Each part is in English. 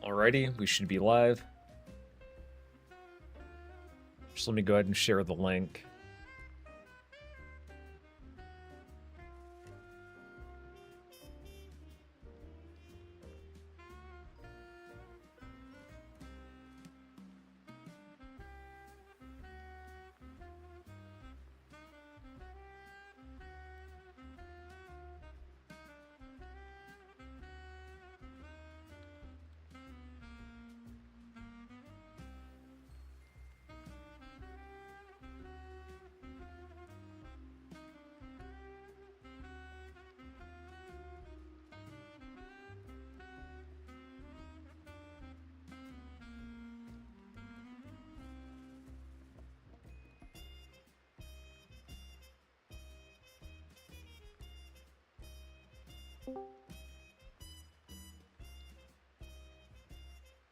Alrighty, we should be live. Just let me go ahead and share the link.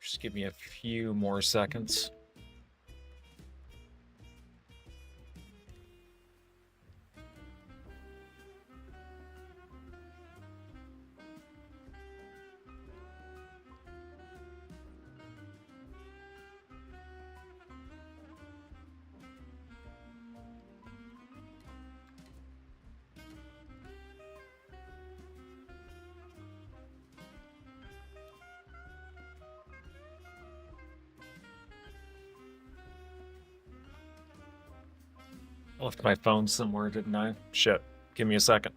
Just give me a few more seconds. I left my phone somewhere, didn't I? Shit. Give me a second.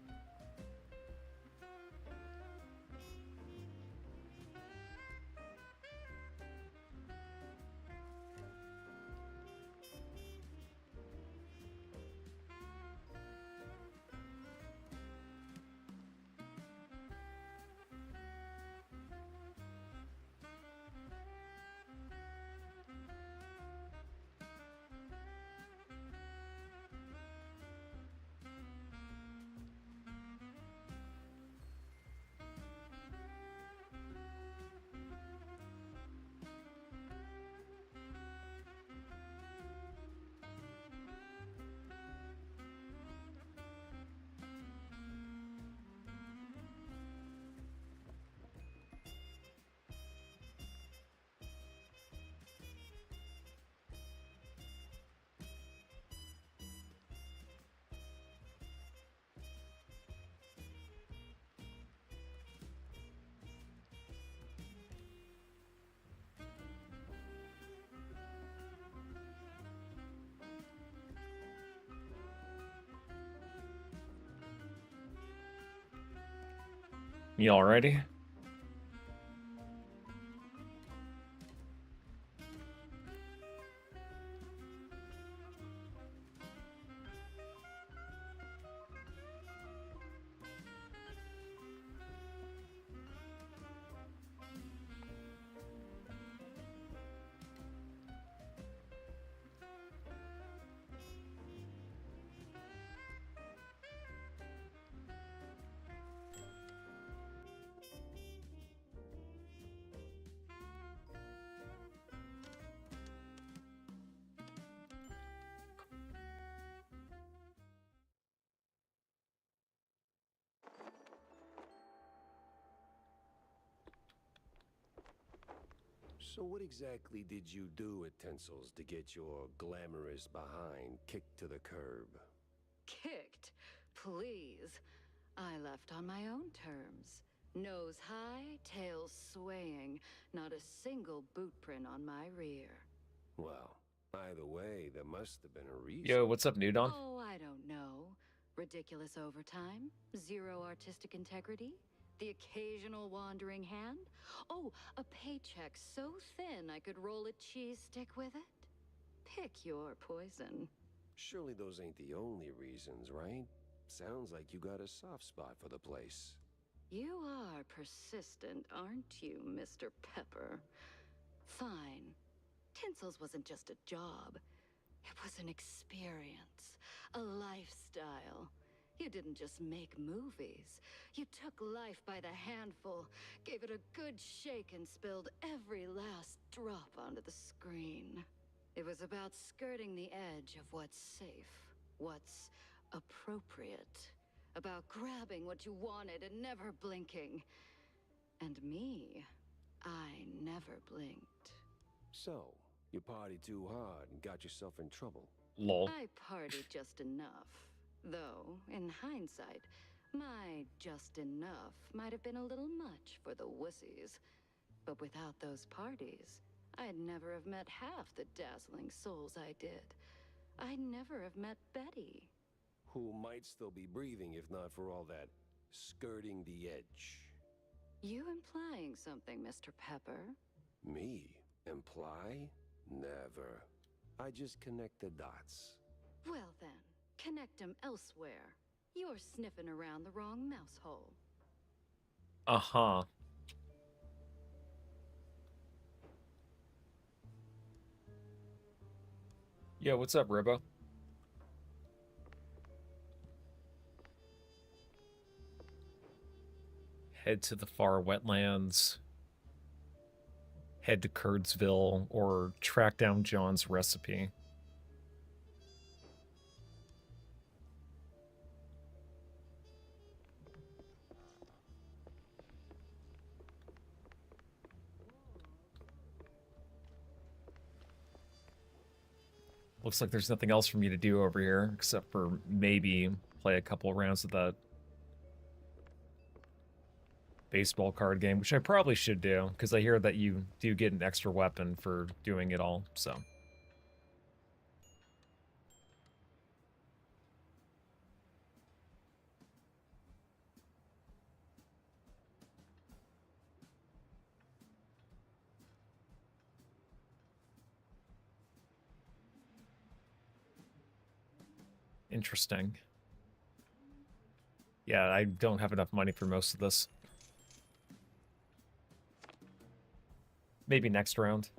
You all ready? So what exactly did you do at Tinsel's to get your glamorous behind kicked to the curb? Kicked? Please. I left on my own terms. Nose high, tail swaying, not a single boot print on my rear. Well, either way, there must have been a reason. Yo, what's up, Nudon? Oh, I don't know. Ridiculous overtime? Zero artistic integrity? The occasional wandering hand? Oh, a paycheck so thin I could roll a cheese stick with it? Pick your poison. Surely those ain't the only reasons, right? Sounds like you got a soft spot for the place. You are persistent, aren't you, Mr. Pepper? Fine. Tinsel's wasn't just a job. It was an experience, a lifestyle. You didn't just make movies. You took life by the handful, gave it a good shake, and spilled every last drop onto the screen. It was about skirting the edge of what's safe, what's appropriate, about grabbing what you wanted and never blinking. And me, I never blinked. So, you partied too hard and got yourself in trouble. Lol. I partied just enough. Though, in hindsight, my just enough might have been a little much for the wussies. But without those parties, I'd never have met half the dazzling souls I did. I'd never have met Betty. Who might still be breathing if not for all that skirting the edge. You implying something, Mr. Pepper? Me? Imply? Never. I just connect the dots. Well then, connect 'em elsewhere. You're sniffing around the wrong mouse hole. Uh-huh. Yo, what's up, Ribbo? Head to the far wetlands. Head to Curdsville, or track down John's recipe. Looks like there's nothing else for me to do over here, except for maybe play a couple rounds of that baseball card game, which I probably should do, because I hear that you do get an extra weapon for doing it all, so. Interesting. Yeah, I don't have enough money for most of this. Maybe next round.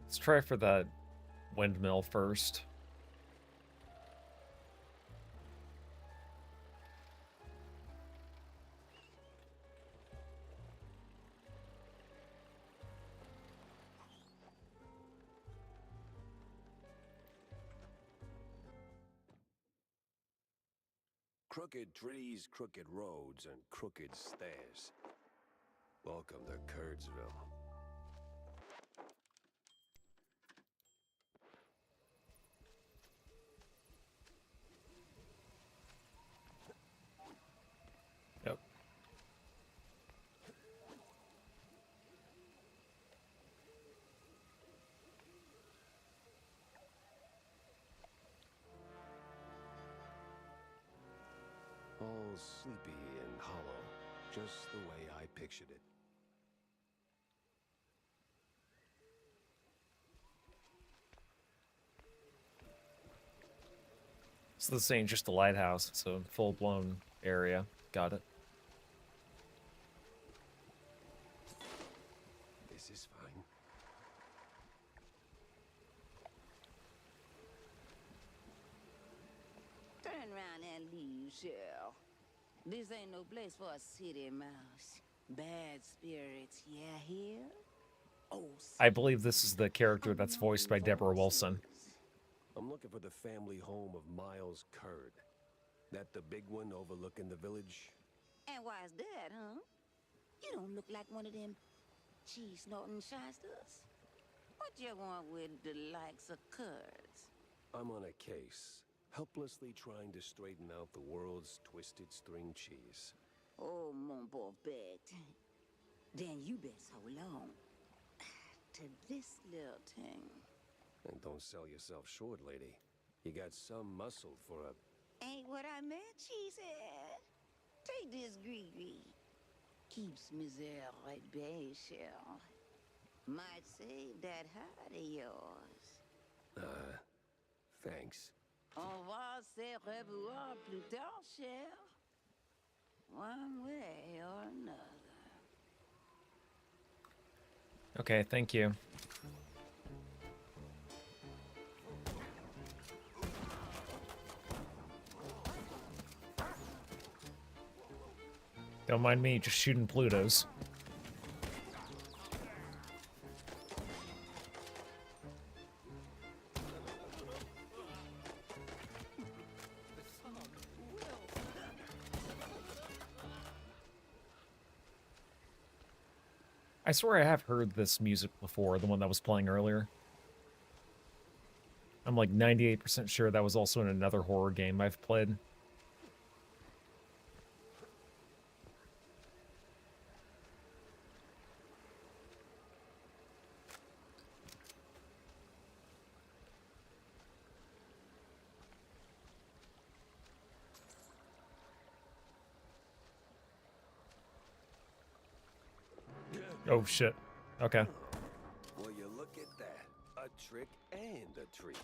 Let's try for that windmill first. Crooked trees, crooked roads, and crooked stairs. Welcome to Curdsville. Yep. All sleepy and hollow, just the way I pictured it. So this ain't just a lighthouse, it's a full-blown area. Got it. This is fine. Turn around and leave, Cheryl. This ain't no place for a city mouse. Bad spirits, yeah, here? Oh, I believe this is the character that's voiced by Deborah Wilson. I'm looking for the family home of Miles Curd. That the big one overlooking the village? And why's that, huh? You don't look like one of them cheese-snorting shysters. What you want with the likes of Curds? I'm on a case, helplessly trying to straighten out the world's twisted string cheese. Oh, mon beau bête. Then you best hold on to this little thing. And don't sell yourself short, lady. You got some muscle for a... Ain't what I meant, cheesehead. Take this Gree. Keeps misère at bay, Cheryl. Might save that heart of yours. Thanks. On va se revoir plus tard, Cheryl. One way or another. Okay, thank you. Don't mind me, just shooting Plutos. I swear I have heard this music before, the one that was playing earlier. I'm like 98% sure that was also in another horror game I've played. Oh shit. Okay. Well, you look at that. A trick and a treat.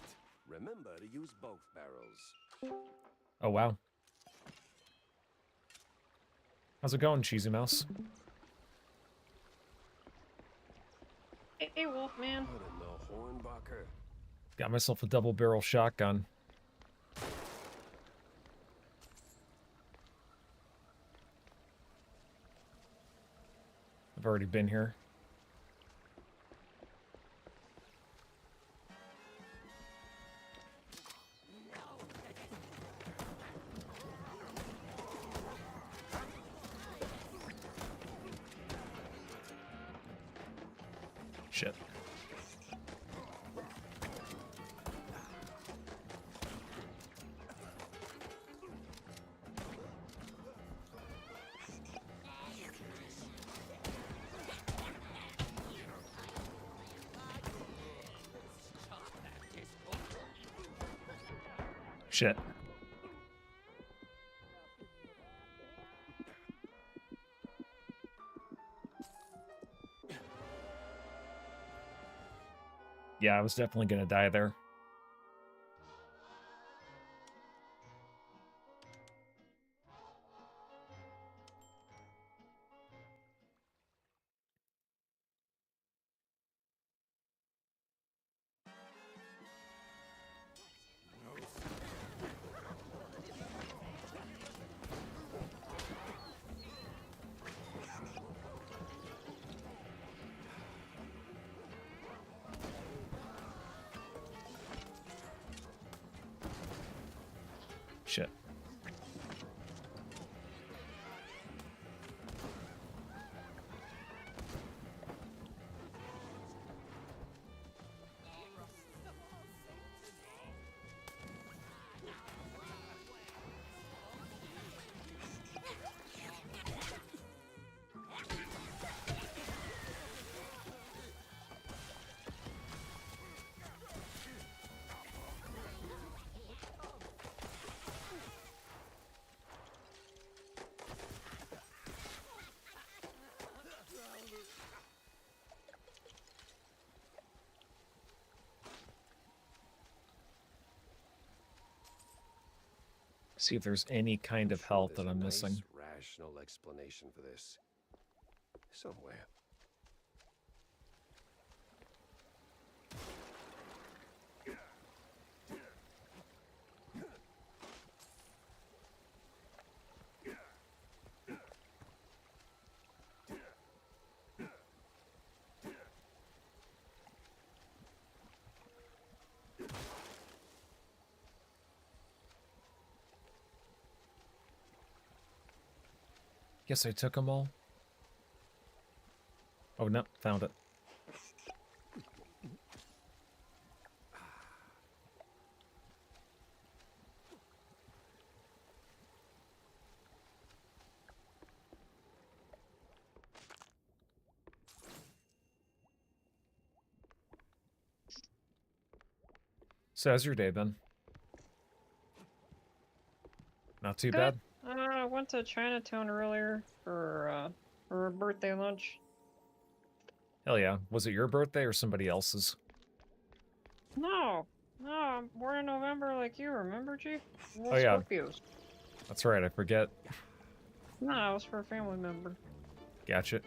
Remember to use both barrels. Oh wow. How's it going, Cheesy Mouse? Hey, Wolfman. Put in the Hornbacher. Got myself a double barrel shotgun. I've already been here. Shit. Shit. Yeah, I was definitely gonna die there. Shit. See if there's any kind of Sure health there's that a I'm nice, missing. rational explanation for this. Somewhere. Guess I took them all. Oh no, found it. So how's your day been? Not too Good. bad? I went to Chinatown earlier for a birthday lunch. Hell yeah. Was it your birthday or somebody else's? No, I'm born in November like you, remember, Chief? Well, Oh, yeah. Scorpios. That's right, I forget. No, it was for a family member. Gotcha.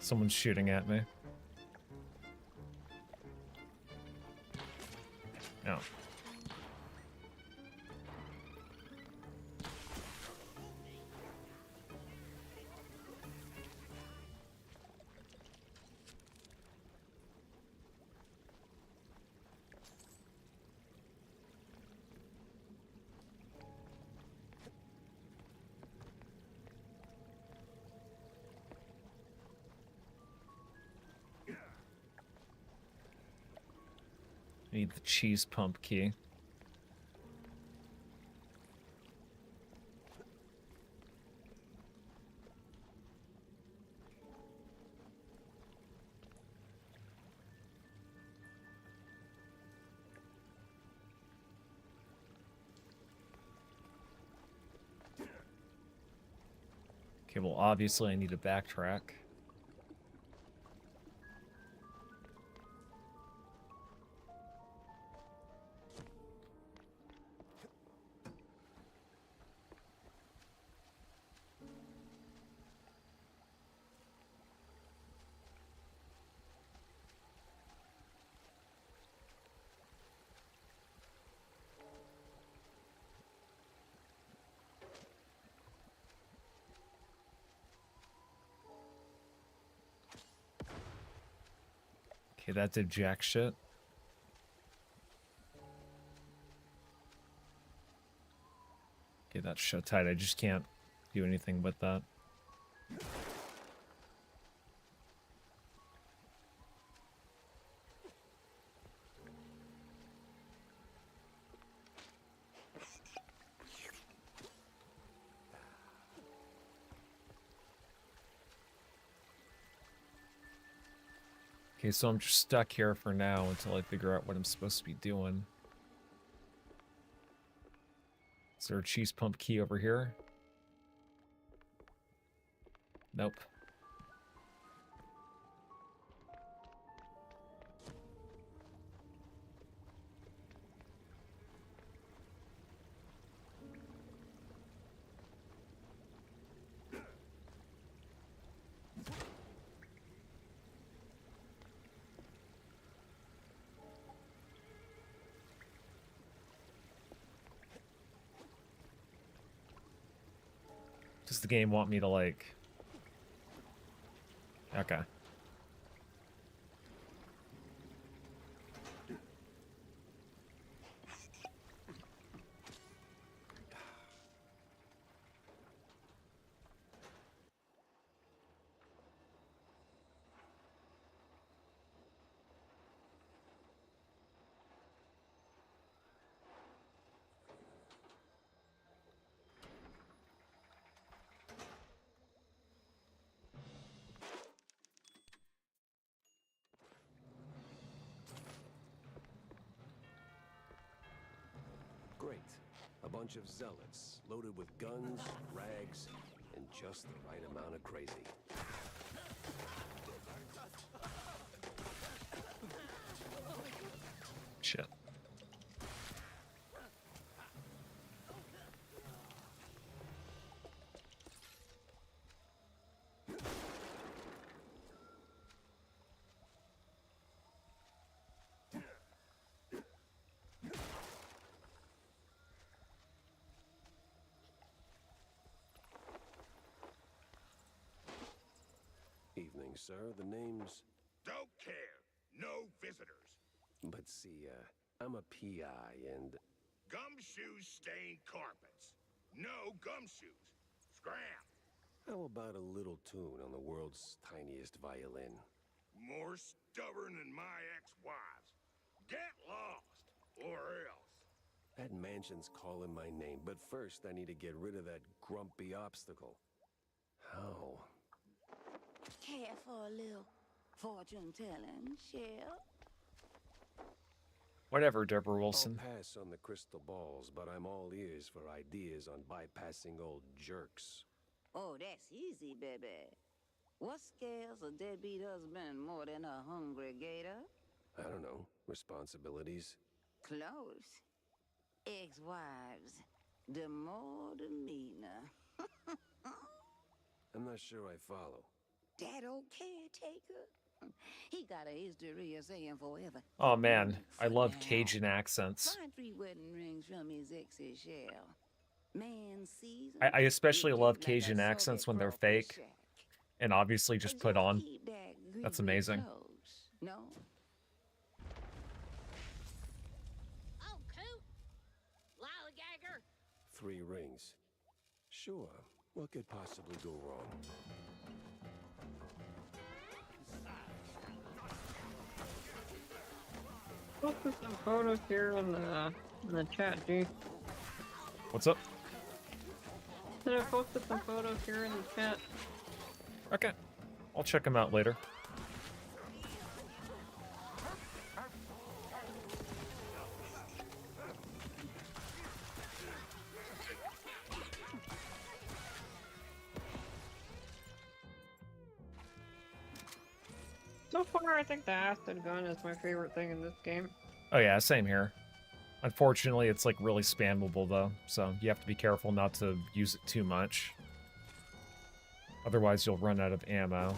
Someone's shooting at me. No. Need the cheese pump key. Okay, well, obviously I need to backtrack. Okay, that did jack shit. Okay, that's shut tight. I just can't do anything with that. Okay, so I'm just stuck here for now until I figure out what I'm supposed to be doing. Is there a cheese pump key over here? Nope. Does the game want me to, like... Okay. Great. A bunch of zealots, loaded with guns, rags, and just the right amount of crazy. Shit. Evening, sir. The name's... Don't care. No visitors. But see, I'm a PI and... Gumshoes stain carpets. No gumshoes. Scram. How about a little tune on the world's tiniest violin? More stubborn than my ex-wives. Get lost, or else. That mansion's calling my name, but first I need to get rid of that grumpy obstacle. How? Care for a little fortune-telling, Shell? Whatever, Deborah Wilson. I'll pass on the crystal balls, but I'm all ears for ideas on bypassing old jerks. Oh, that's easy, baby. What scares a deadbeat husband more than a hungry gator? I don't know. Responsibilities? Close. Ex-wives. The more the meaner. I'm not sure I follow. That old caretaker. He got a history of saying forever. Oh man, I For love now. Cajun accents. Find 3 wedding rings from his ex's shell. Man season. I especially You'd love dig like a Cajun accents Soviet when they're crawfish fake shack. and obviously just put on. Keep that That's gree-gree amazing. close. No? Oh, coot! Lollygagger! 3 rings. Sure. What could possibly go wrong? Posted some photos here in the chat, G. What's up? Then I posted some photos here in the chat. Okay. I'll check them out later. So far, I think the acid gun is my favorite thing in this game. Oh yeah, same here. Unfortunately, it's like really spammable though, so you have to be careful not to use it too much. Otherwise, you'll run out of ammo.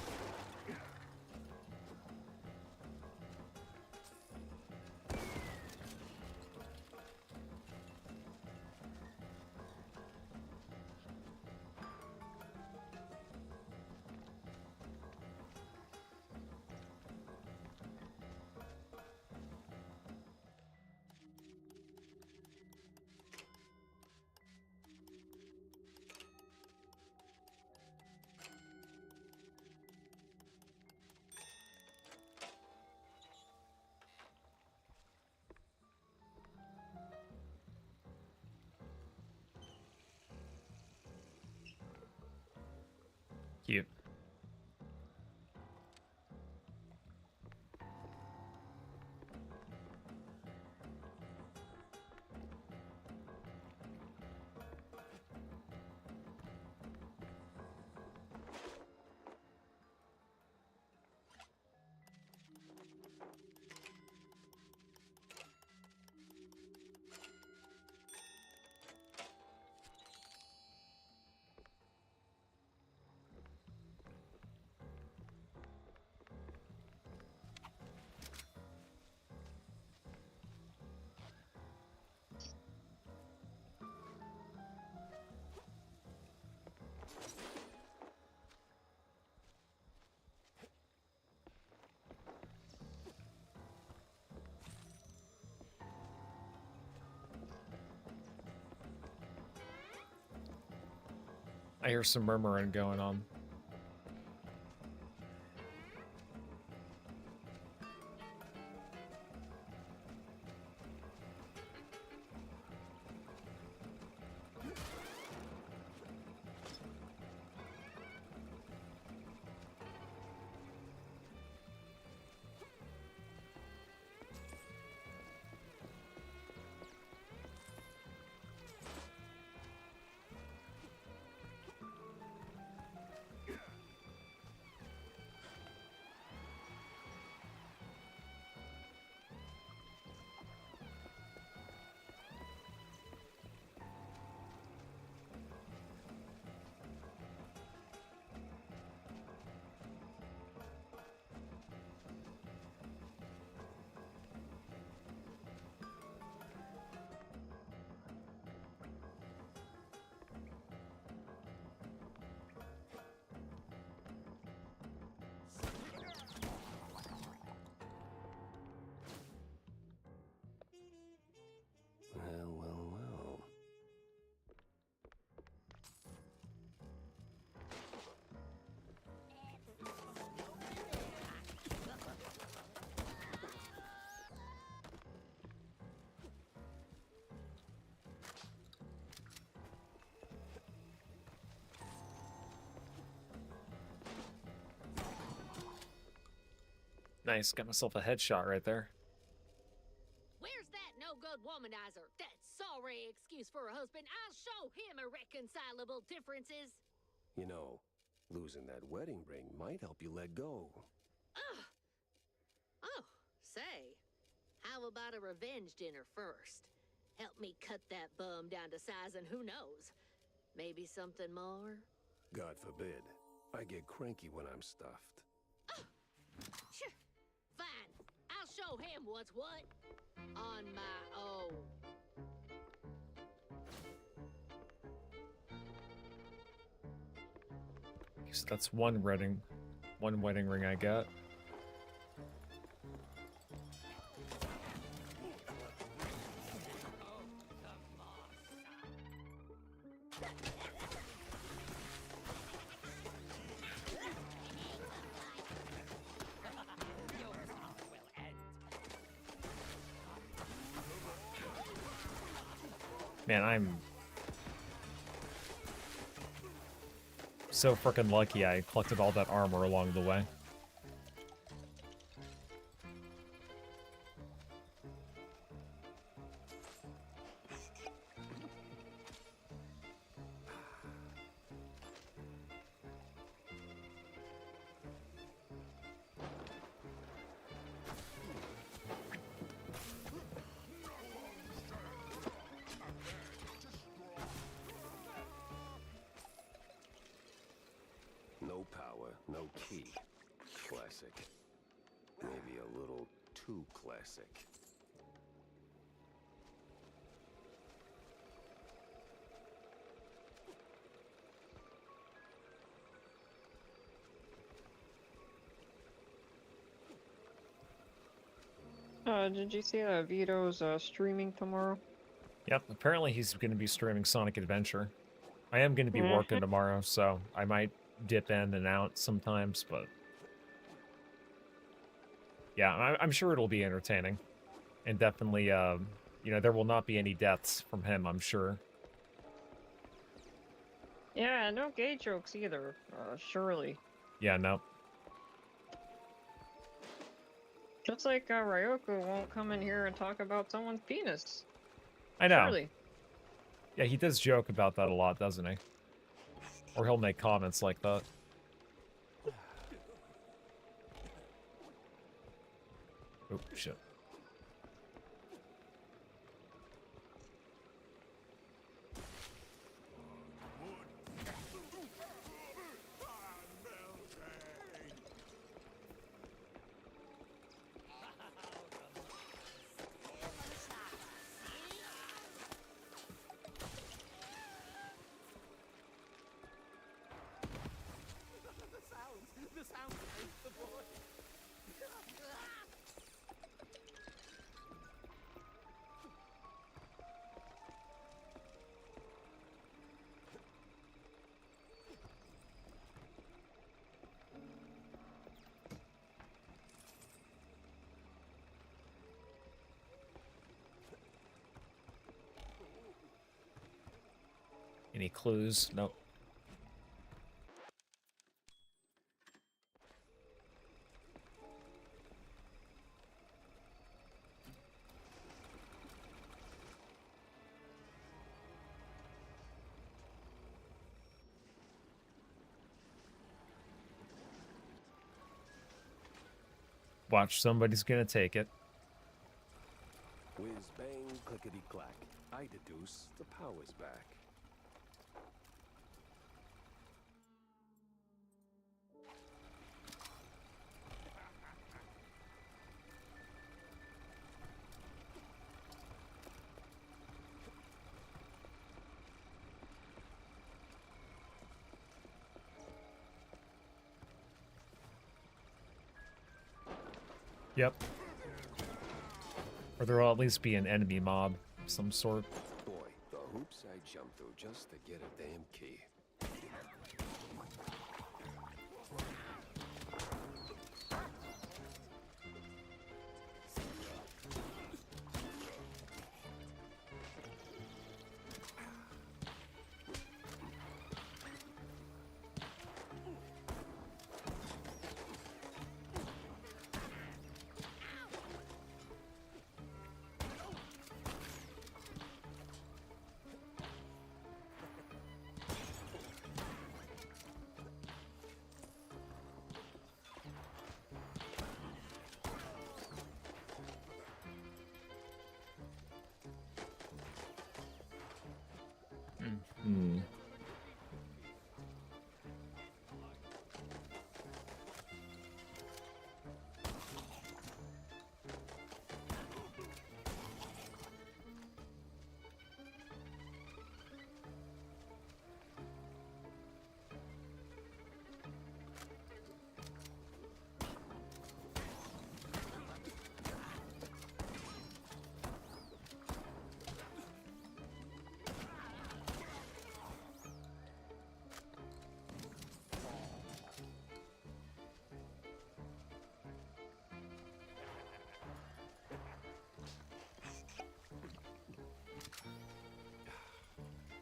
Cute. I hear some murmuring going on. Well. Nice, got myself a headshot right there. Where's that no-good womanizer? That sorry excuse for a husband. I'll show him irreconcilable differences. You know, losing that wedding ring might help you let go. Ugh. Oh, say, how about a revenge dinner first? Help me cut that bum down to size and who knows, maybe something more? God forbid. I get cranky when I'm stuffed. Sure. Fine. I'll show him what's what. On my own. So that's one wedding ring I got. Man, I'm so freaking lucky I collected all that armor along the way. No power, no key. Classic. Maybe a little too classic. Did you see that Vito's streaming tomorrow? Yep, apparently he's going to be streaming Sonic Adventure. I am going to be Mhm. working tomorrow, so I might dip in and out sometimes, but yeah, I'm sure it'll be entertaining. And definitely, you know, there will not be any deaths from him, I'm sure. Yeah, no gay jokes either, surely. Yeah, no. Just like Ryoku won't come in here and talk about someone's penis. I know. Surely. Yeah, he does joke about that a lot, doesn't he? Or he'll make comments like that. Oh, shit. Any clues? Nope. Watch, somebody's gonna take it. Whiz bang, clickety clack. I deduce the power's back. Yep. Or there will at least be an enemy mob of some sort. Boy, the hoops I jumped through just to get a damn key.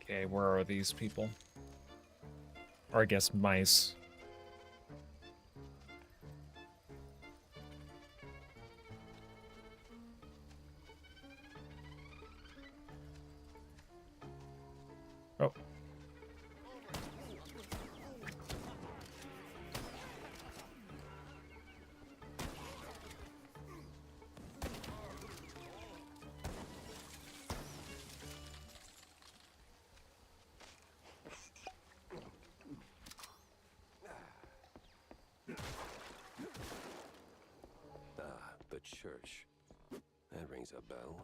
Okay, where are these people? Or I guess mice. Oh. Ah, the church. That rings a bell.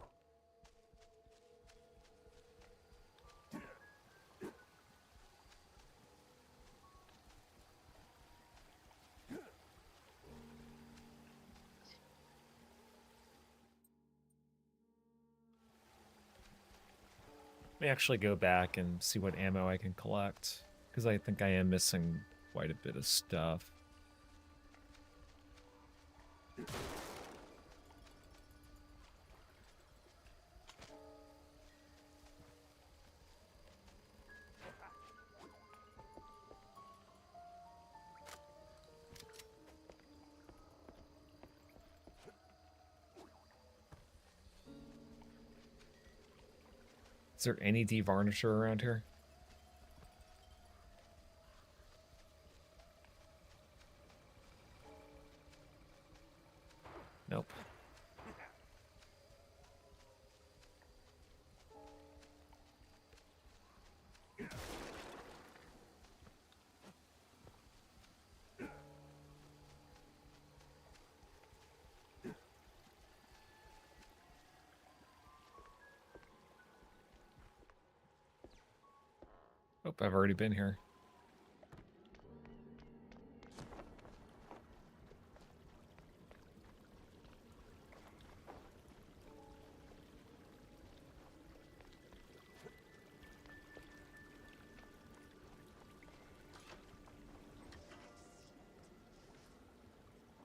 Let me actually go back and see what ammo I can collect, because I think I am missing quite a bit of stuff. Is there any devarnisher around here? Nope. Oh, I've already been here.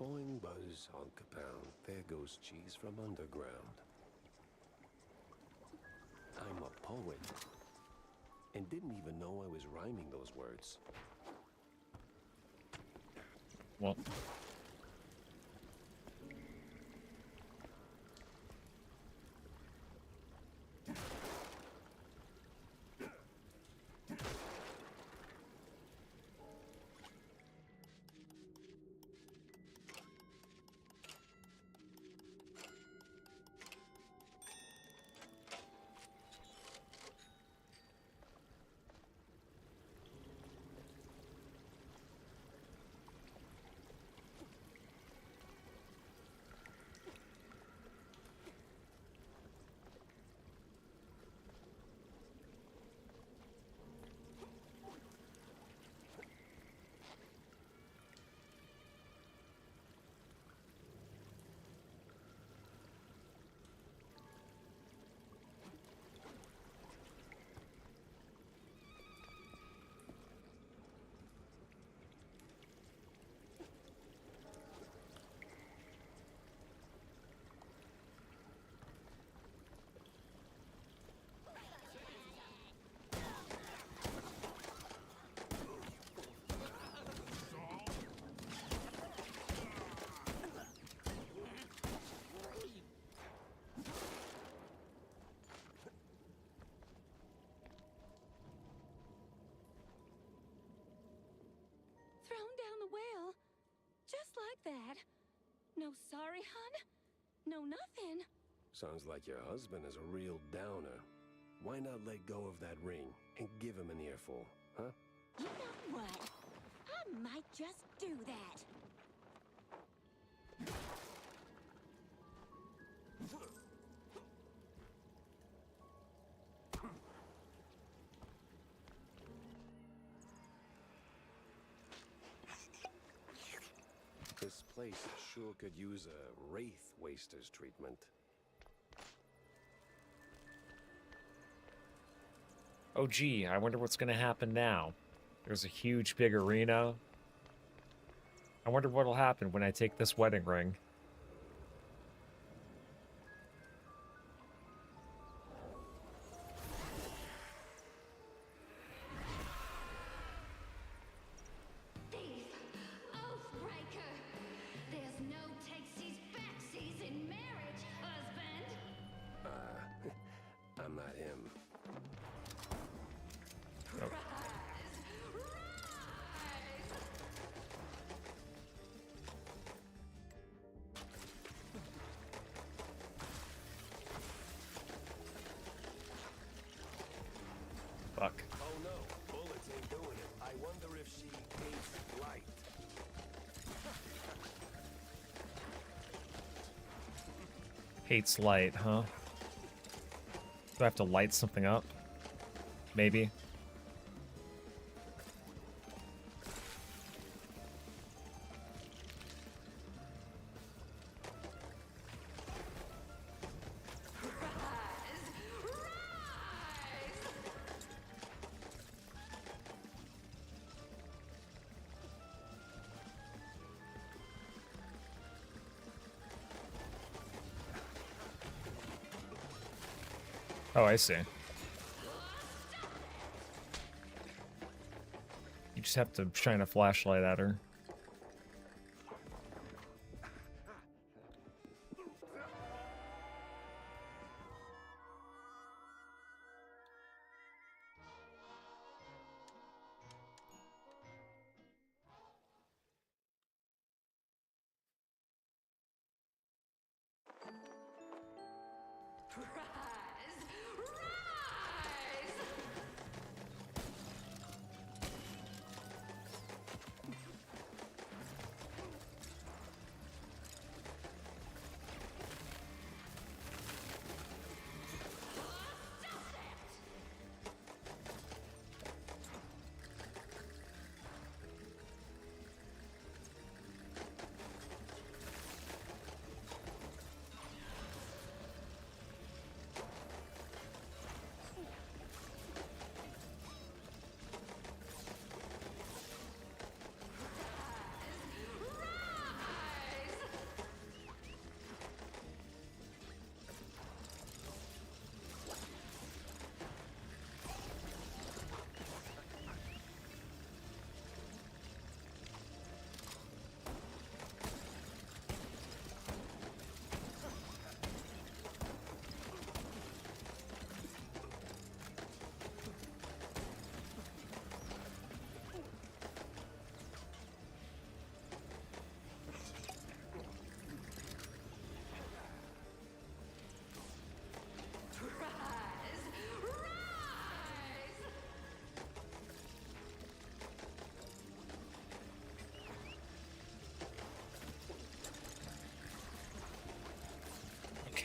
Boing buzz on Capound. There goes cheese from underground. I'm a poet. And didn't even know I was rhyming those words. Well, Thrown down the well. Just like that. No sorry, hun? No nothing. Sounds like your husband is a real downer. Why not let go of that ring and give him an earful, huh? You know what? I might just do that. This place sure could use a wraith waster's treatment. oh gee, I wonder what's gonna happen now. There's a huge big arena. I wonder what'll happen when I take this wedding ring. I wonder if she hates light. Hates light, huh? Do I have to light something up? Maybe. Oh, I see. You just have to shine a flashlight at her.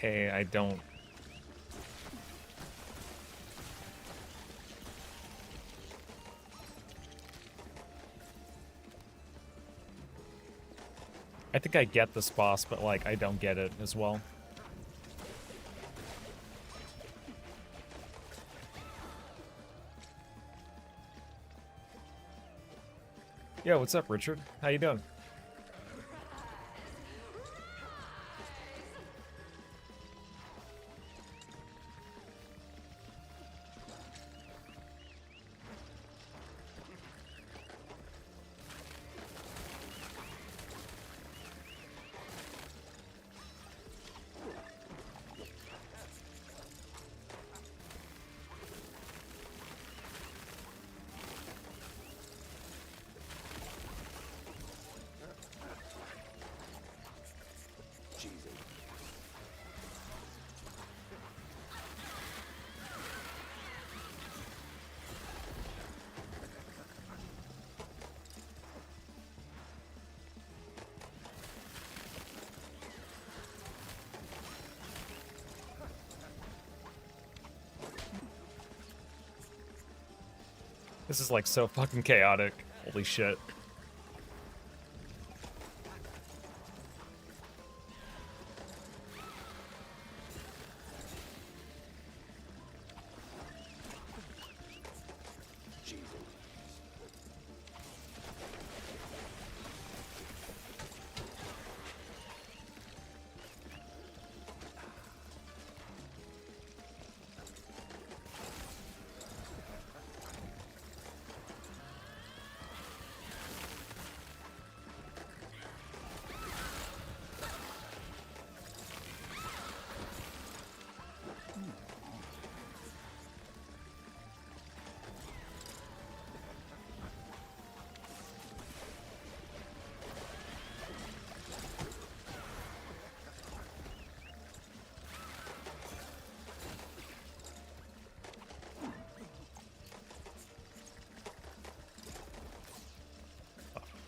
Okay, I don't... I think I get this boss, but, like, I don't get it as well. Yo, what's up, Richard? How you doing? This is like so fucking chaotic. Holy shit.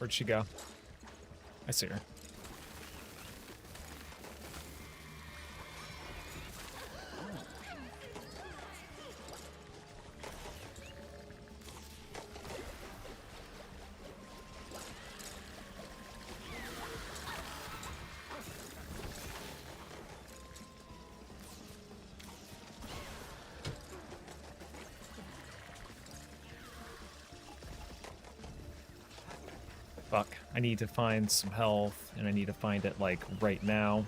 Where'd she go? I see her. Fuck. I need to find some health, and I need to find it, like, right now.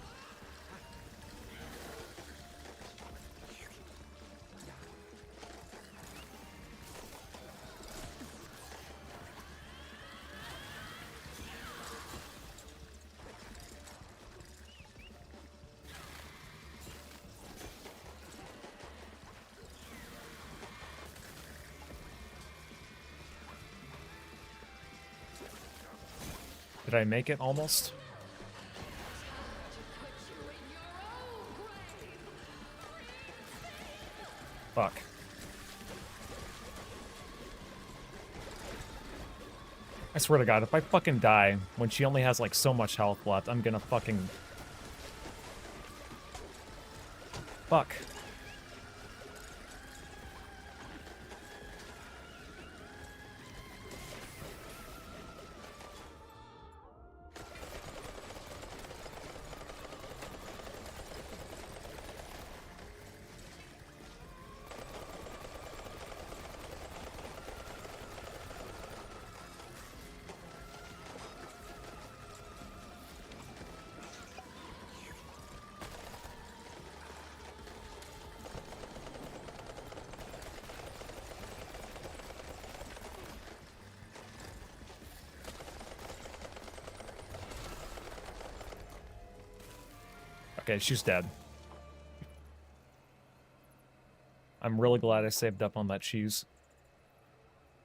Did I make it almost? Fuck. I swear to God, if I fucking die when she only has like so much health left, I'm gonna fucking... Fuck. Okay, she's dead. I'm really glad I saved up on that cheese. Am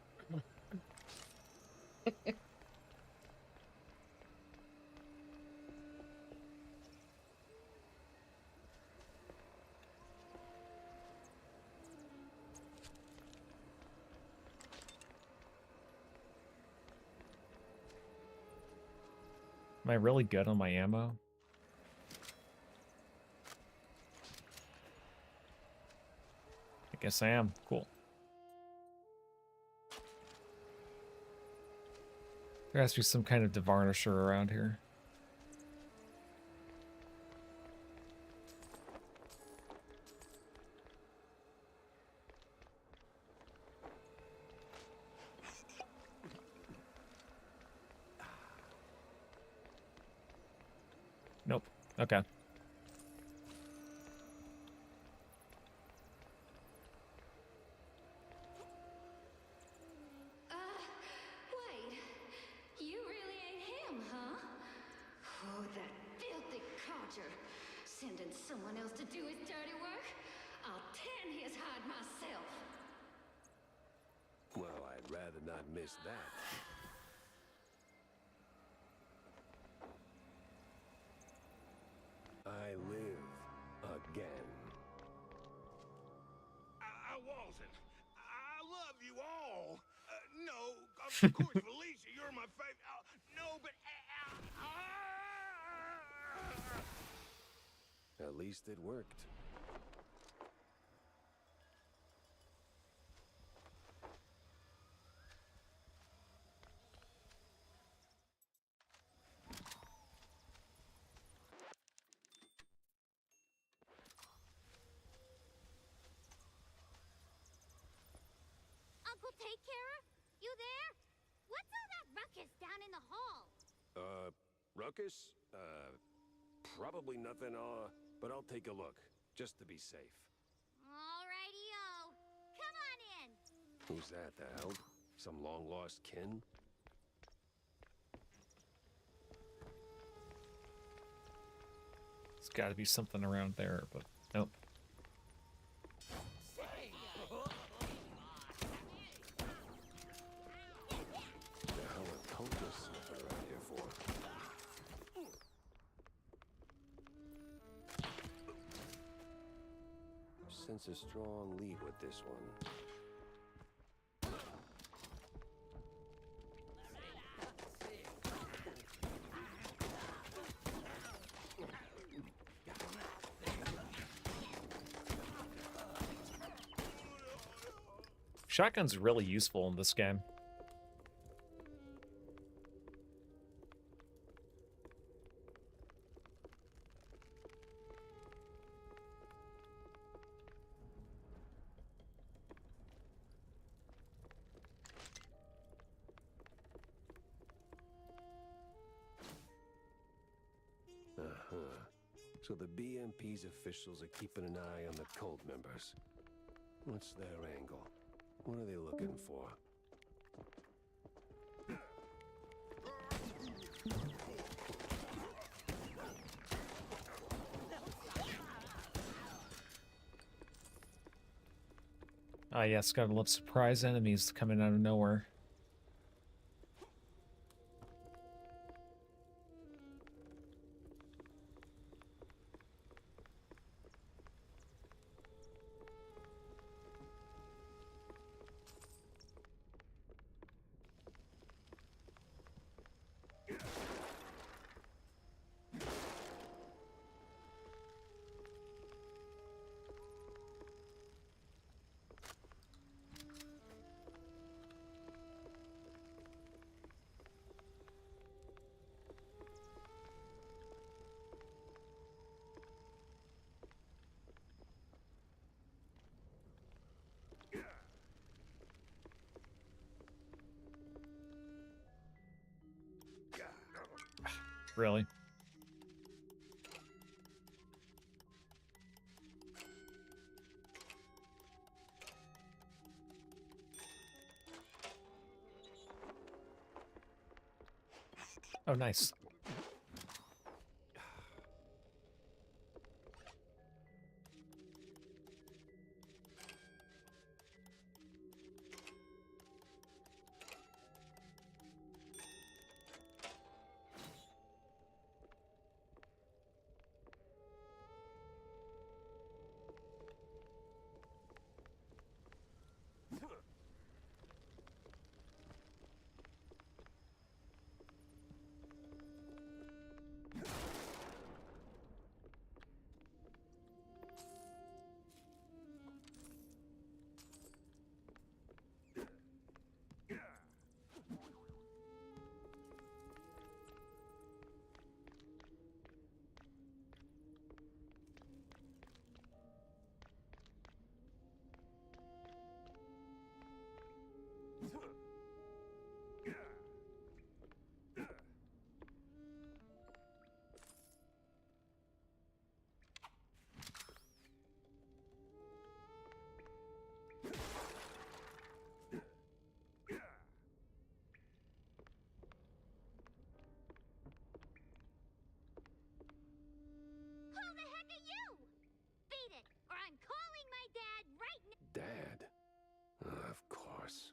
I really good on my ammo? I guess I am. Cool. There has to be some kind of devarnisher around here. Nope. Okay. Wait. You really ain't him, huh? Oh, that filthy codger. Sending someone else to do his dirty work? I'll tan his hide myself. Well, I'd rather not miss that. I live again. I wasn't. I love you all. No, of course, Felicia, you're my favorite. No, but... At least it worked. Uncle Take Carer? You there? What's all that ruckus down in the hall? Ruckus? Probably nothing, but I'll take a look, just to be safe. Alrighty-o. Come on in. Who's that, the help? Some long-lost kin? There's gotta be something around there, but nope. The hell are cultists sniffing around here for? Sense a strong lead with this one. Shotgun's really useful in this game. Uh-huh. So the BMP's officials are keeping an eye on the cult members. What's their angle? What are they looking for? Ah, yes, gotta love surprise enemies coming out of nowhere. Really? Oh, nice. Who the heck are you? Beat it, or I'm calling my dad right now. Dad? Of course.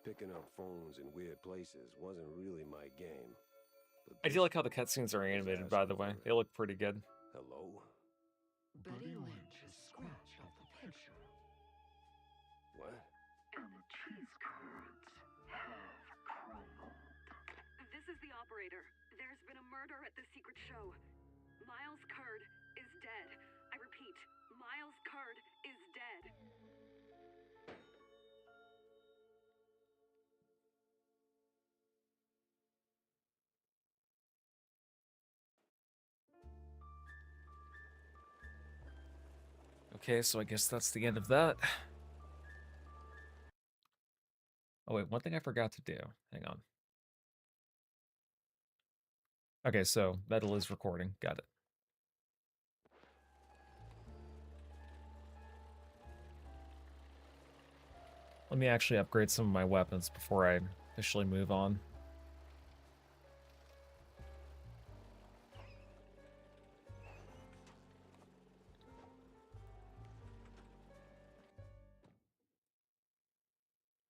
Picking up phones in weird places wasn't really my game. But I do like how the cutscenes are animated, by the way. They look pretty good. Hello? Buddy Lynch is scratched off the picture. What? And the cheese curds have crumbled. This is the operator. There's been a murder at the secret show. Miles Curd is dead. I repeat, Miles Curd is dead. Okay, so I guess that's the end of that. Oh wait, one thing I forgot to do. Hang on. Okay, so Metal is recording. Got it. Let me actually upgrade some of my weapons before I officially move on.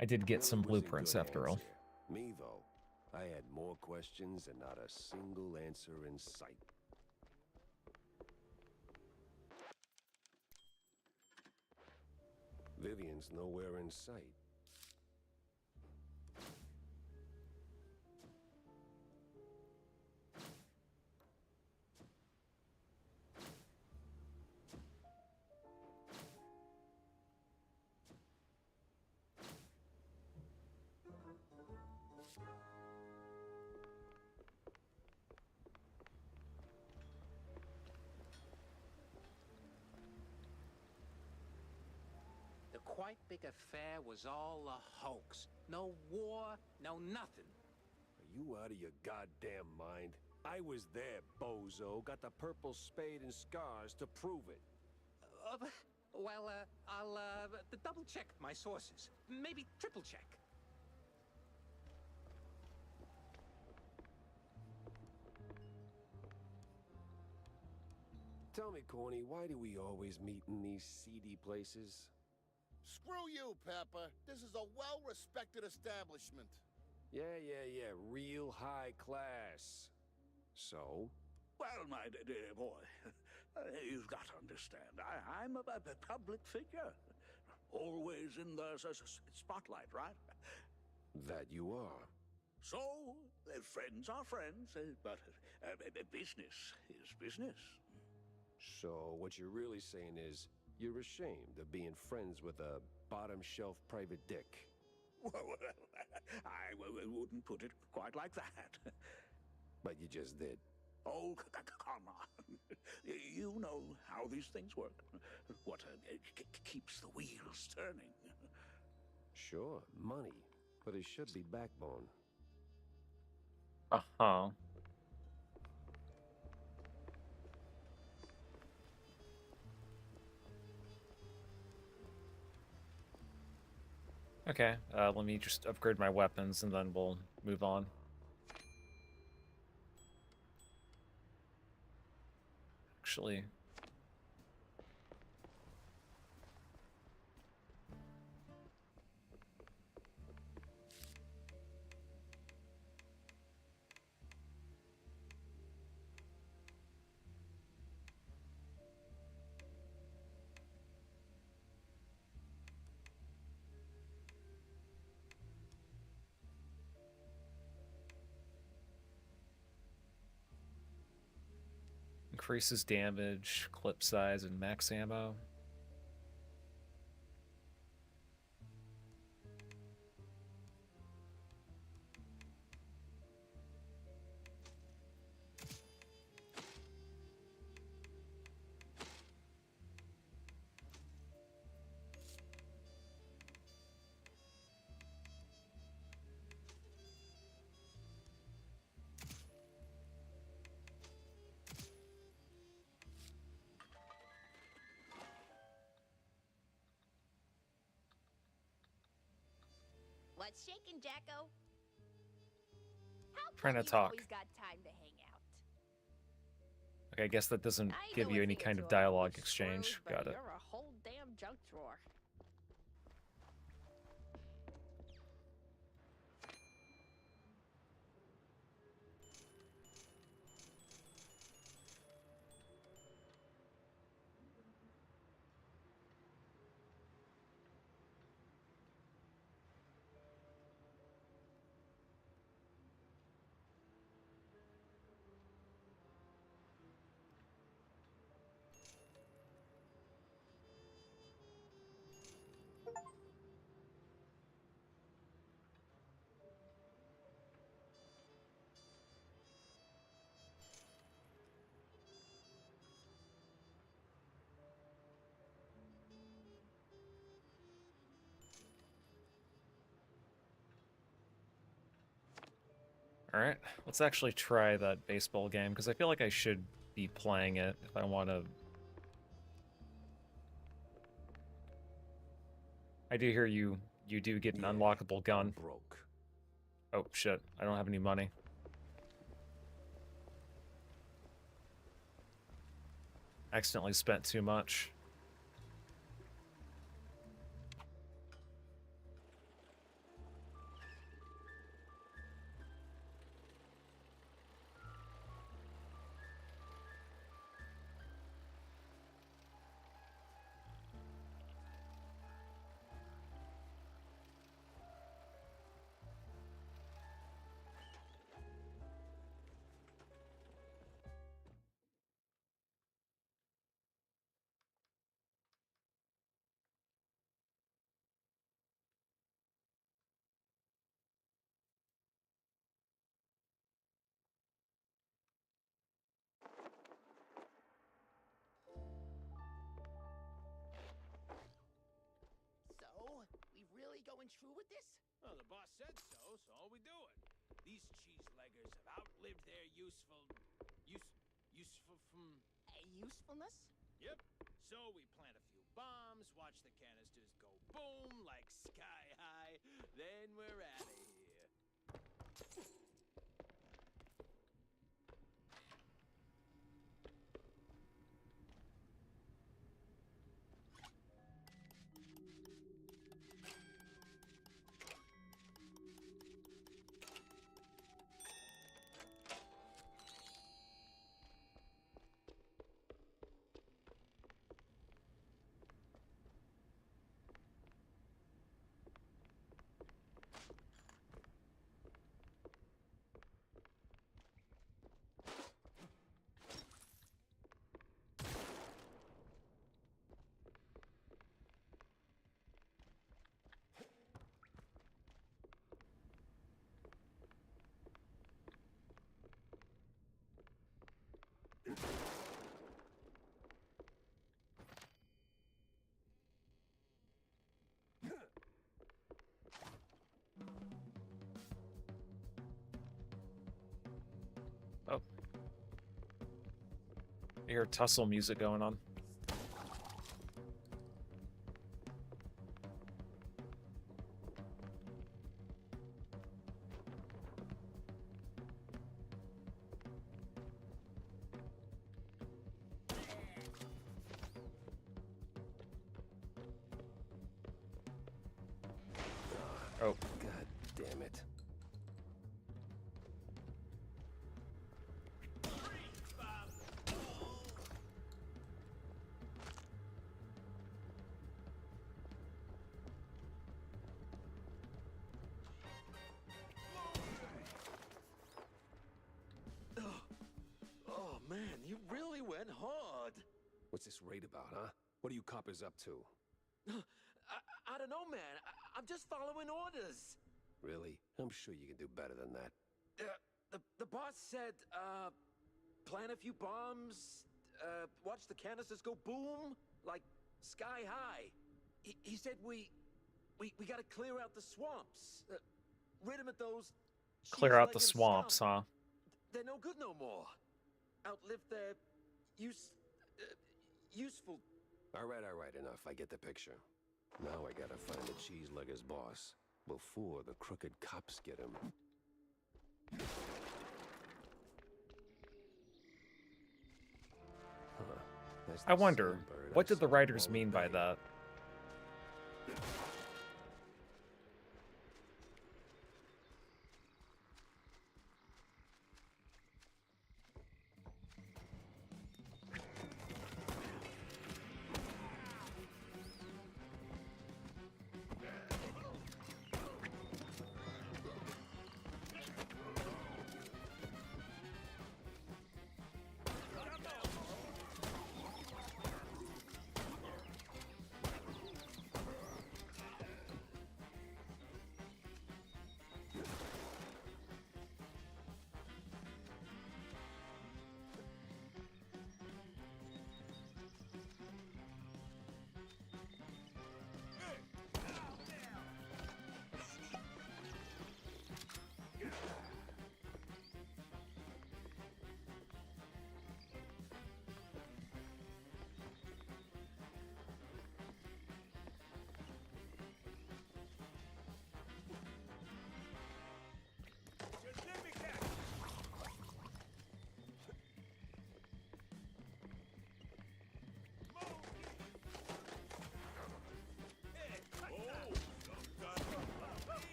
I did get some None was in blueprints good after hands all. here. Me, though, I had more questions and not a single answer in sight. Vivian's nowhere in sight. The quite big affair was all a hoax. No war, no nothing. Are you out of your goddamn mind? I was there, bozo. Got the purple spade and scars to prove it. Well, I'll double check my sources. Maybe triple check. Tell me, Corny, why do we always meet in these seedy places? Screw you, Pepper. This is a well-respected establishment. Yeah. Real high class. So? Well, my dear boy, you've got to understand. I'm a public figure. Always in the spotlight, right? That you are. So, friends are friends, but business is business. So, what you're really saying is, you're ashamed of being friends with a bottom-shelf private dick. Well, I wouldn't put it quite like that. But you just did. Oh, come on. You know how these things work. What keeps the wheels turning. Sure, money. But it should be backbone. Uh-huh. Okay, let me just upgrade my weapons and then we'll move on. Actually... increases damage, clip size, and max ammo. What's shaking, Jacko? How Trying to come you talk. always got time to hang out? Okay, I guess that doesn't I give know you a any thing or kind two of about dialogue you exchange. screws, but Got it. You're a whole damn junk drawer. Alright, let's actually try that baseball game, because I feel like I should be playing it if I want to... I do hear you do get an unlockable gun. Broke. Oh, shit. I don't have any money. Accidentally spent too much. true with this? Well, the boss said so, so we do it. These cheese-leggers have outlived their useful from... Usefulness? Yep. So we plant a few bombs, watch the canisters go boom like sky high, then we're out of here. Oh. I hear tussle music going on. Oh. God damn it. Oh, man, you really went hard. What's this raid about, huh? What are you coppers up to? I don't know, man. I'm just following orders. Really? I'm sure you can do better than that. The boss said, plant a few bombs, watch the canisters go boom, like sky high. He said we gotta clear out the swamps. Rid of those... Clear out the cheese-legging swamps, scum. huh? They're no good no more. Outlived their useful... All right, enough. I get the picture. Now I gotta find the cheese-legger's boss before the crooked cops get him. Huh. That's I the wonder, same bird what I did the saw writers all mean by day. that?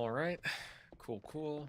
All right. Cool, cool.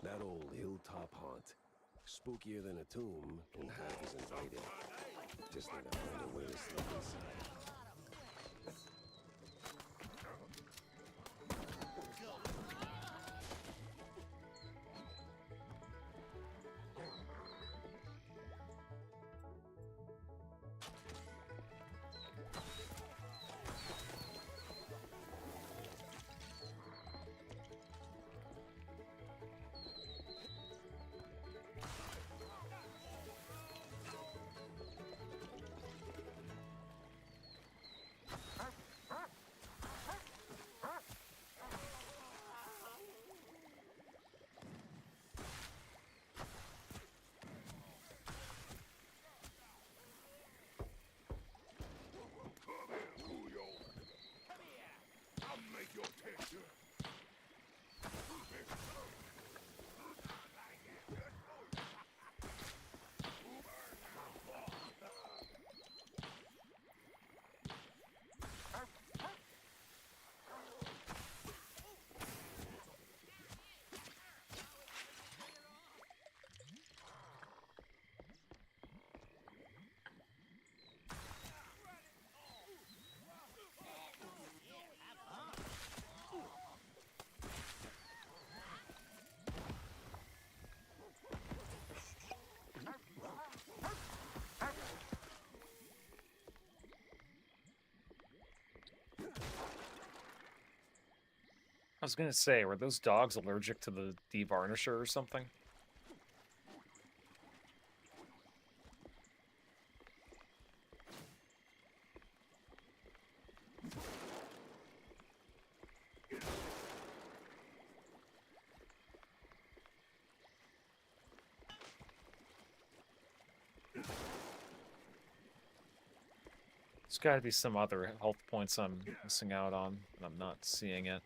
That old hilltop haunt. Spookier than a tomb, and half as inviting. Just need to find a way to slip inside. I was gonna say, were those dogs allergic to the devarnisher or something? There's gotta be some other health points I'm missing out on, and I'm not seeing it.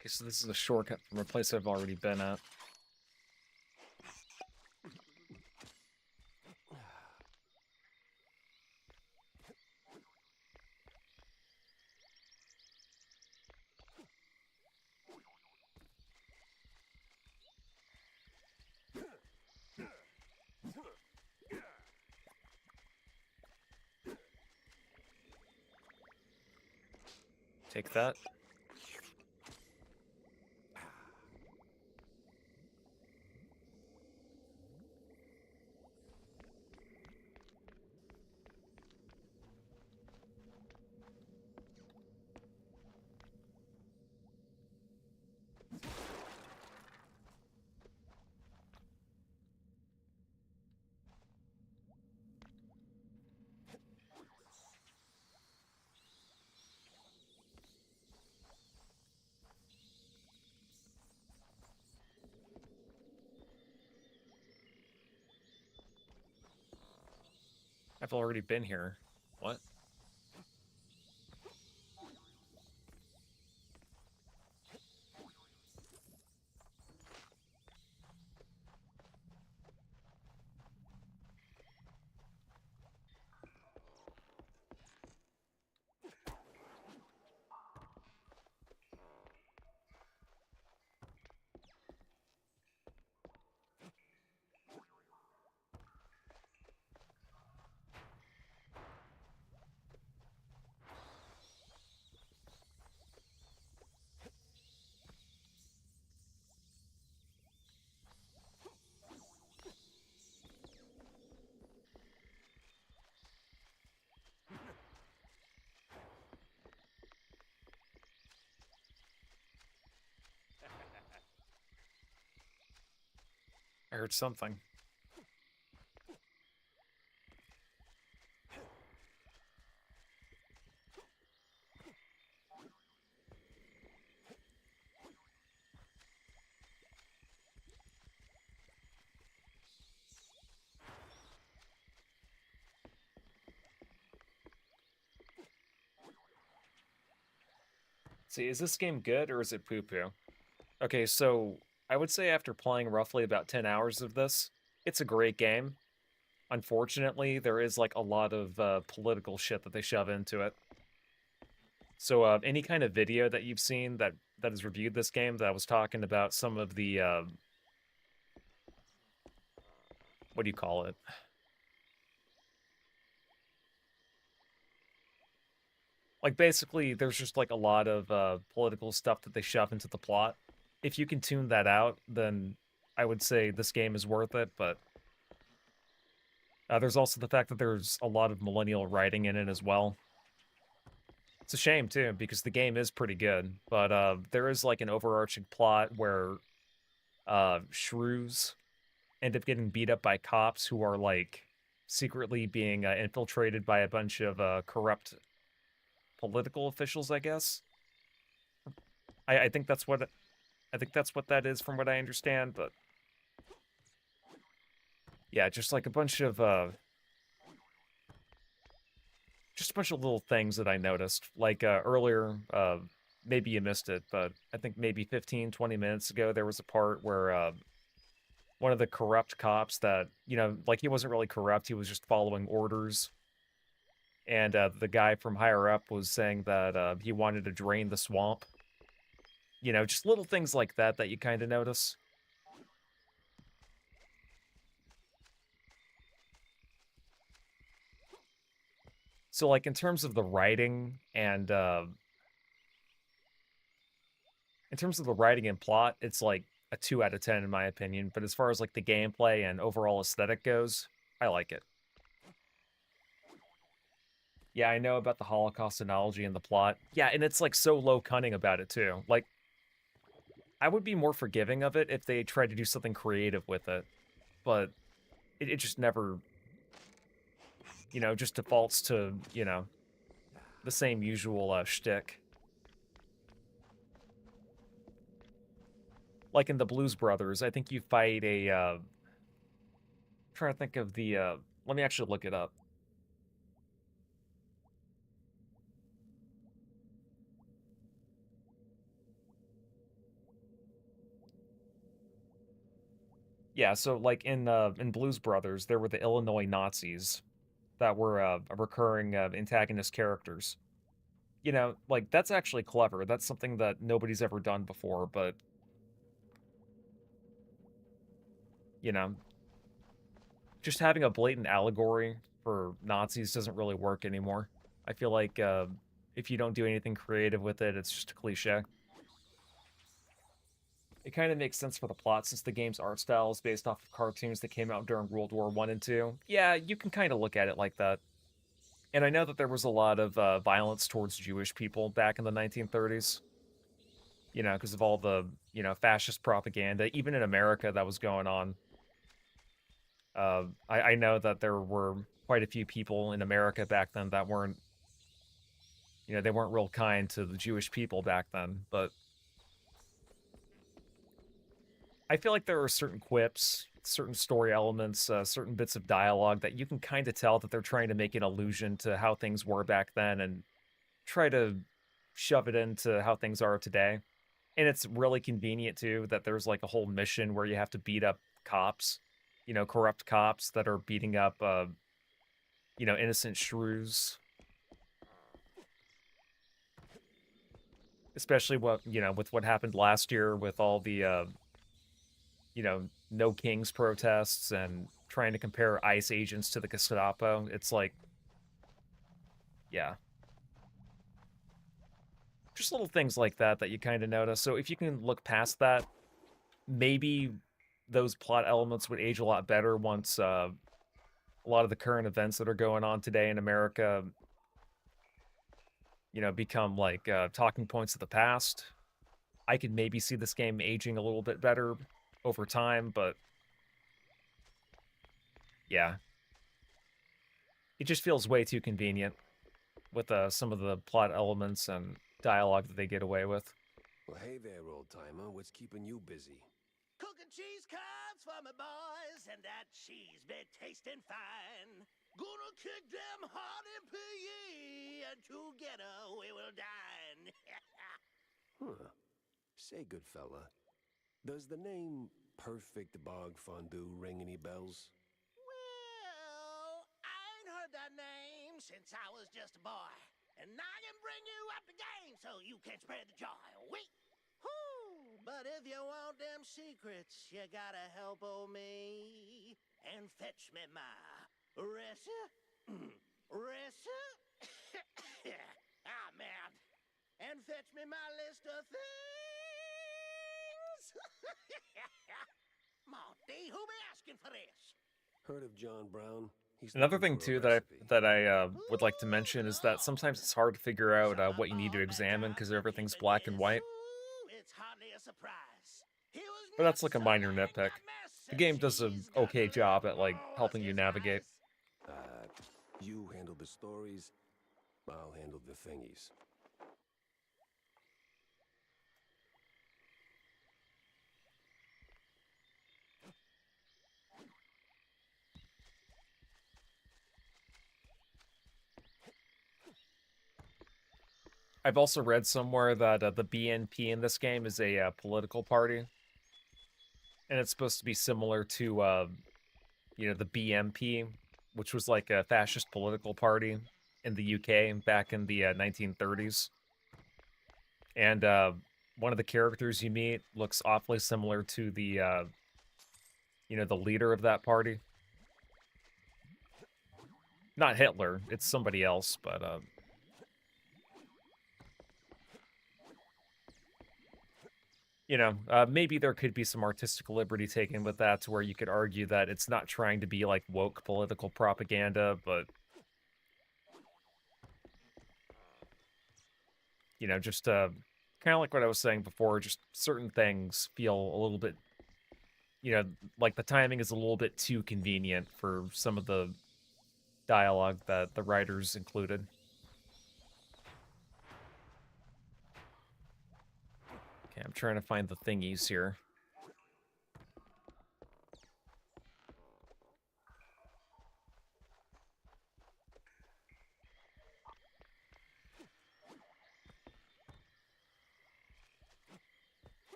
Okay, so this is a shortcut from a place I've already been at. Take that. I've already been here. What? I heard something. See, is this game good or is it poo-poo? Okay, so I would say after playing roughly about 10 hours of this, it's a great game. Unfortunately, there is like a lot of political shit that they shove into it. So any kind of video that you've seen that has reviewed this game that was talking about some of the what do you call it? Like basically there's just like a lot of political stuff that they shove into the plot. If you can tune that out, then I would say this game is worth it, but there's also the fact that there's a lot of millennial writing in it as well. It's a shame, too, because the game is pretty good, but there is, like, an overarching plot where shrews end up getting beat up by cops who are, like, secretly being infiltrated by a bunch of corrupt political officials, I guess. I think that's what that is from what I understand, but yeah, just like a bunch of little things that I noticed. Like earlier, maybe you missed it, but I think maybe 15, 20 minutes ago, there was a part where one of the corrupt cops that, like he wasn't really corrupt, he was just following orders. And the guy from higher up was saying that he wanted to drain the swamp. Just little things like that you kind of notice. So, like, in terms of the writing and plot, it's like a 2 out of 10 in my opinion. But as far as like the gameplay and overall aesthetic goes, I like it. Yeah, I know about the Holocaust analogy in the plot. Yeah, and it's like so low cunning about it too. Like, I would be more forgiving of it if they tried to do something creative with it. But it just never, just defaults to, the same usual shtick. Like in the Blues Brothers, I think you fight a, I'm trying to think of the, let me actually look it up. Yeah, so like in Blues Brothers, there were the Illinois Nazis that were a recurring antagonist characters. Like that's actually clever. That's something that nobody's ever done before, but just having a blatant allegory for Nazis doesn't really work anymore. I feel like if you don't do anything creative with it, it's just a cliche. It kind of makes sense for the plot since the game's art style is based off of cartoons that came out during World War I and II. Yeah, you can kind of look at it like that. And I know that there was a lot of violence towards Jewish people back in the 1930s. You know, because of all the, you know, fascist propaganda, even in America, that was going on. I know that there were quite a few people in America back then that weren't, you know, they weren't real kind to the Jewish people back then, but I feel like there are certain quips, certain story elements, certain bits of dialogue that you can kind of tell that they're trying to make an allusion to how things were back then and try to shove it into how things are today. And it's really convenient, too, that there's like a whole mission where you have to beat up cops, you know, corrupt cops that are beating up, you know, innocent shrews. Especially what, you know, with what happened last year with all the, you know, No Kings protests and trying to compare ICE agents to the Gestapo. It's like, yeah. Just little things like that that you kind of notice. So if you can look past that, maybe those plot elements would age a lot better once a lot of the current events that are going on today in America, you know, become like talking points of the past. I could maybe see this game aging a little bit better over time, but yeah. It just feels way too convenient with some of the plot elements and dialogue that they get away with. Well, hey there, old-timer. What's keeping you busy? Cooking cheese curds for my boys, and that cheese be tasting fine. Gonna kick them hard in PE, and together we will dine. Huh. Say, good fella, does the name Perfect Bog Fondue ring any bells? Well, I ain't heard that name since I was just a boy. And I can bring you up the game so you can spread the joy. Wait. Whoo. But if you want them secrets, you gotta help old me and fetch me my ah, man. And fetch me my list of things. Monty, who be asking for this? Heard of John Brown? He's Another looking thing for a too recipe. that I would like to mention is that sometimes it's hard to figure out what you need to examine because everything's black and white. It's hardly a surprise. But that's like a minor nitpick. The game does an okay job at like helping you navigate. You handle the stories, I'll handle the thingies. I've also read somewhere that the BNP in this game is a political party. And it's supposed to be similar to, you know, the BMP, which was like a fascist political party in the UK back in the 1930s. And one of the characters you meet looks awfully similar to the, you know, the leader of that party. Not Hitler, it's somebody else, but... you know, maybe there could be some artistic liberty taken with that to where you could argue that it's not trying to be like woke political propaganda, but you know, just kind of like what I was saying before, just certain things feel a little bit, you know, like the timing is a little bit too convenient for some of the dialogue that the writers included. Okay, I'm trying to find the thingies here.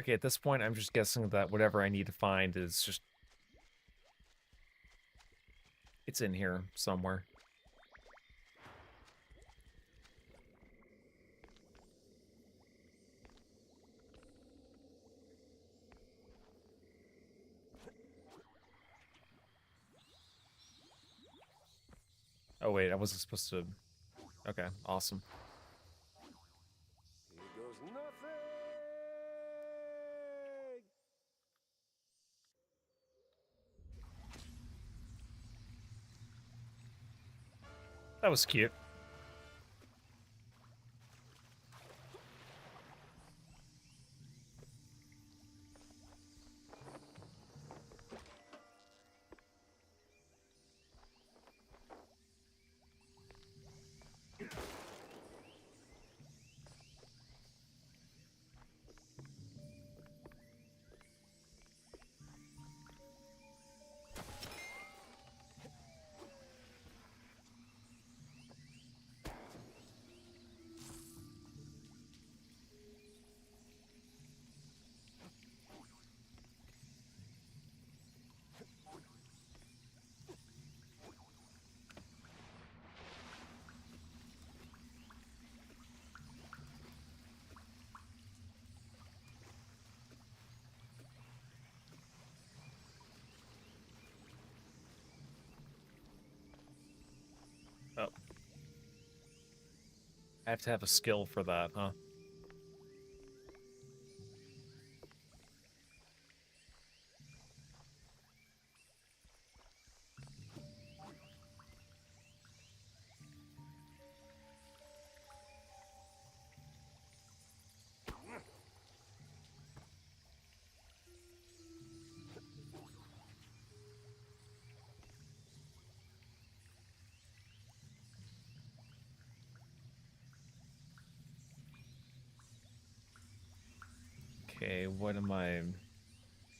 Okay, at this point, I'm just guessing that whatever I need to find is just It's in here somewhere. Oh wait, I wasn't supposed to... Okay, awesome. Here goes nothing. That was cute. Oh. I have to have a skill for that, huh? Okay, what am I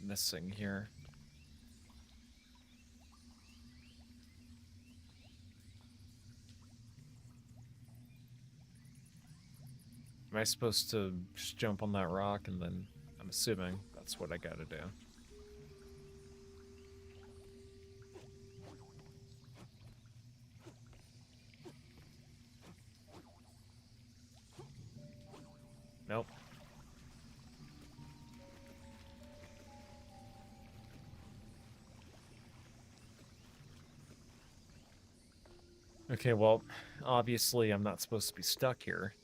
missing here? Am I supposed to just jump on that rock and then... I'm assuming that's what I gotta do. Nope. Okay, well, obviously I'm not supposed to be stuck here.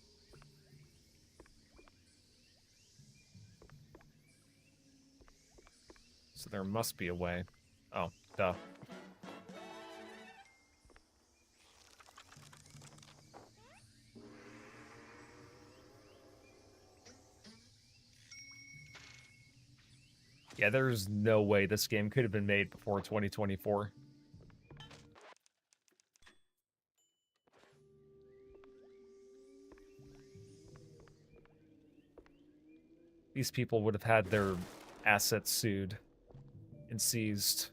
So there must be a way. Oh, duh. Yeah, there's no way this game could have been made before 2024. These people would have had their assets sued and seized.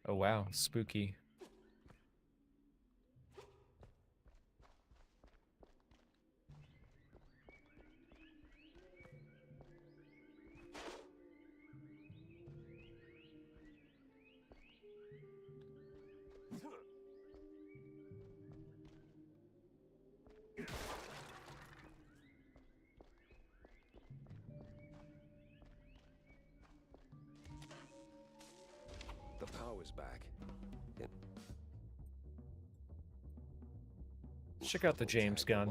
Oh wow, spooky. The power's back. Check out the James gun.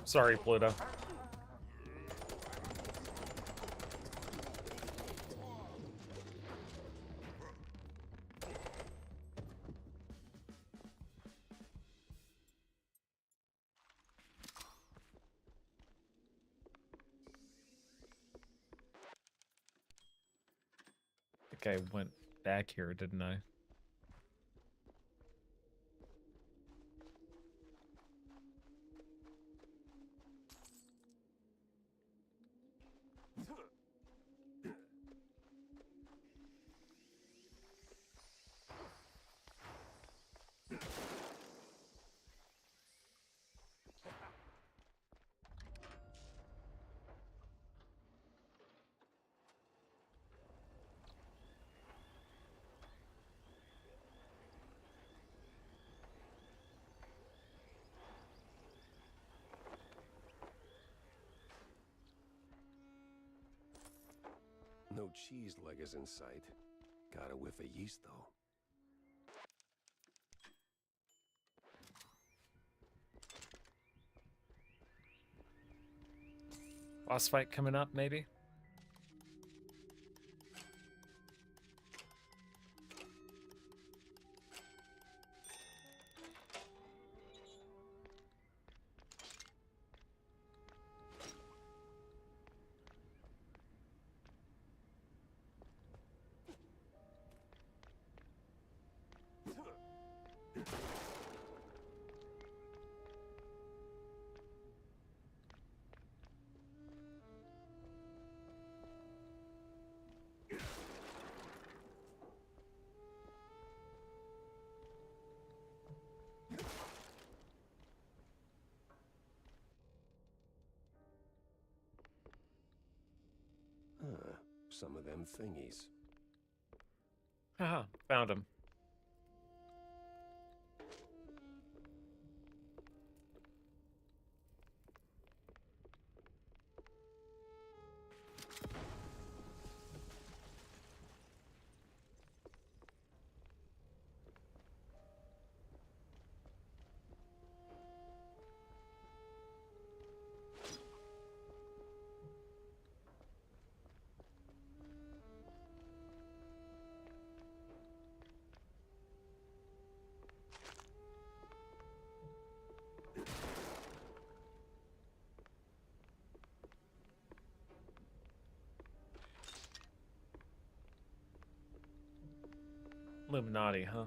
Sorry, Pluto. I think I went back here, didn't I? No cheese leg is in sight. Got a whiff of yeast, though. Boss fight coming up, maybe? Some of them thingies. Haha, found him. Illuminati, huh?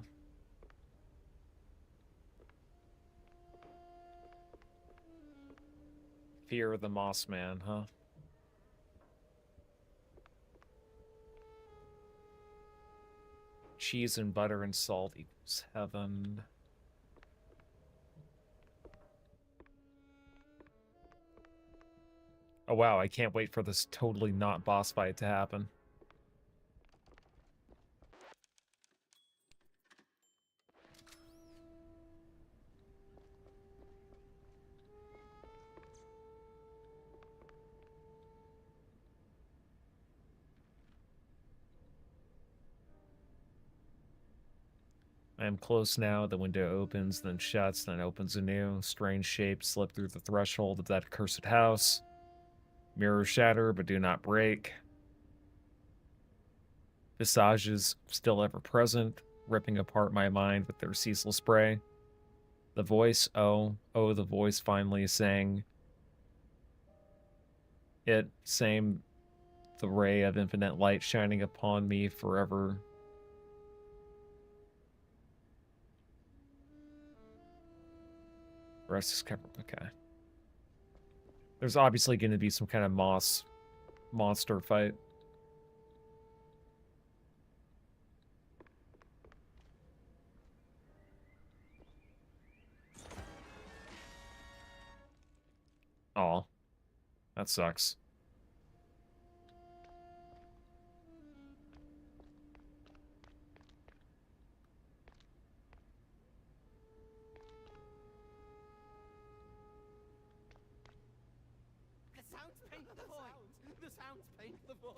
Fear of the Moss Man, huh? Cheese and butter and salt equals heaven. Oh wow, I can't wait for this totally not boss fight to happen. I am close now. The window opens, then shuts, then opens anew. Strange shapes slip through the threshold of that accursed house. Mirrors shatter, but do not break. Visages still ever present, ripping apart my mind with their ceaseless spray. The voice, oh, the voice finally sang. It, same, the ray of infinite light shining upon me forever. Rest is covered. Okay. There's obviously going to be some kind of monster fight. Aw. That sucks. The sounds paint the void.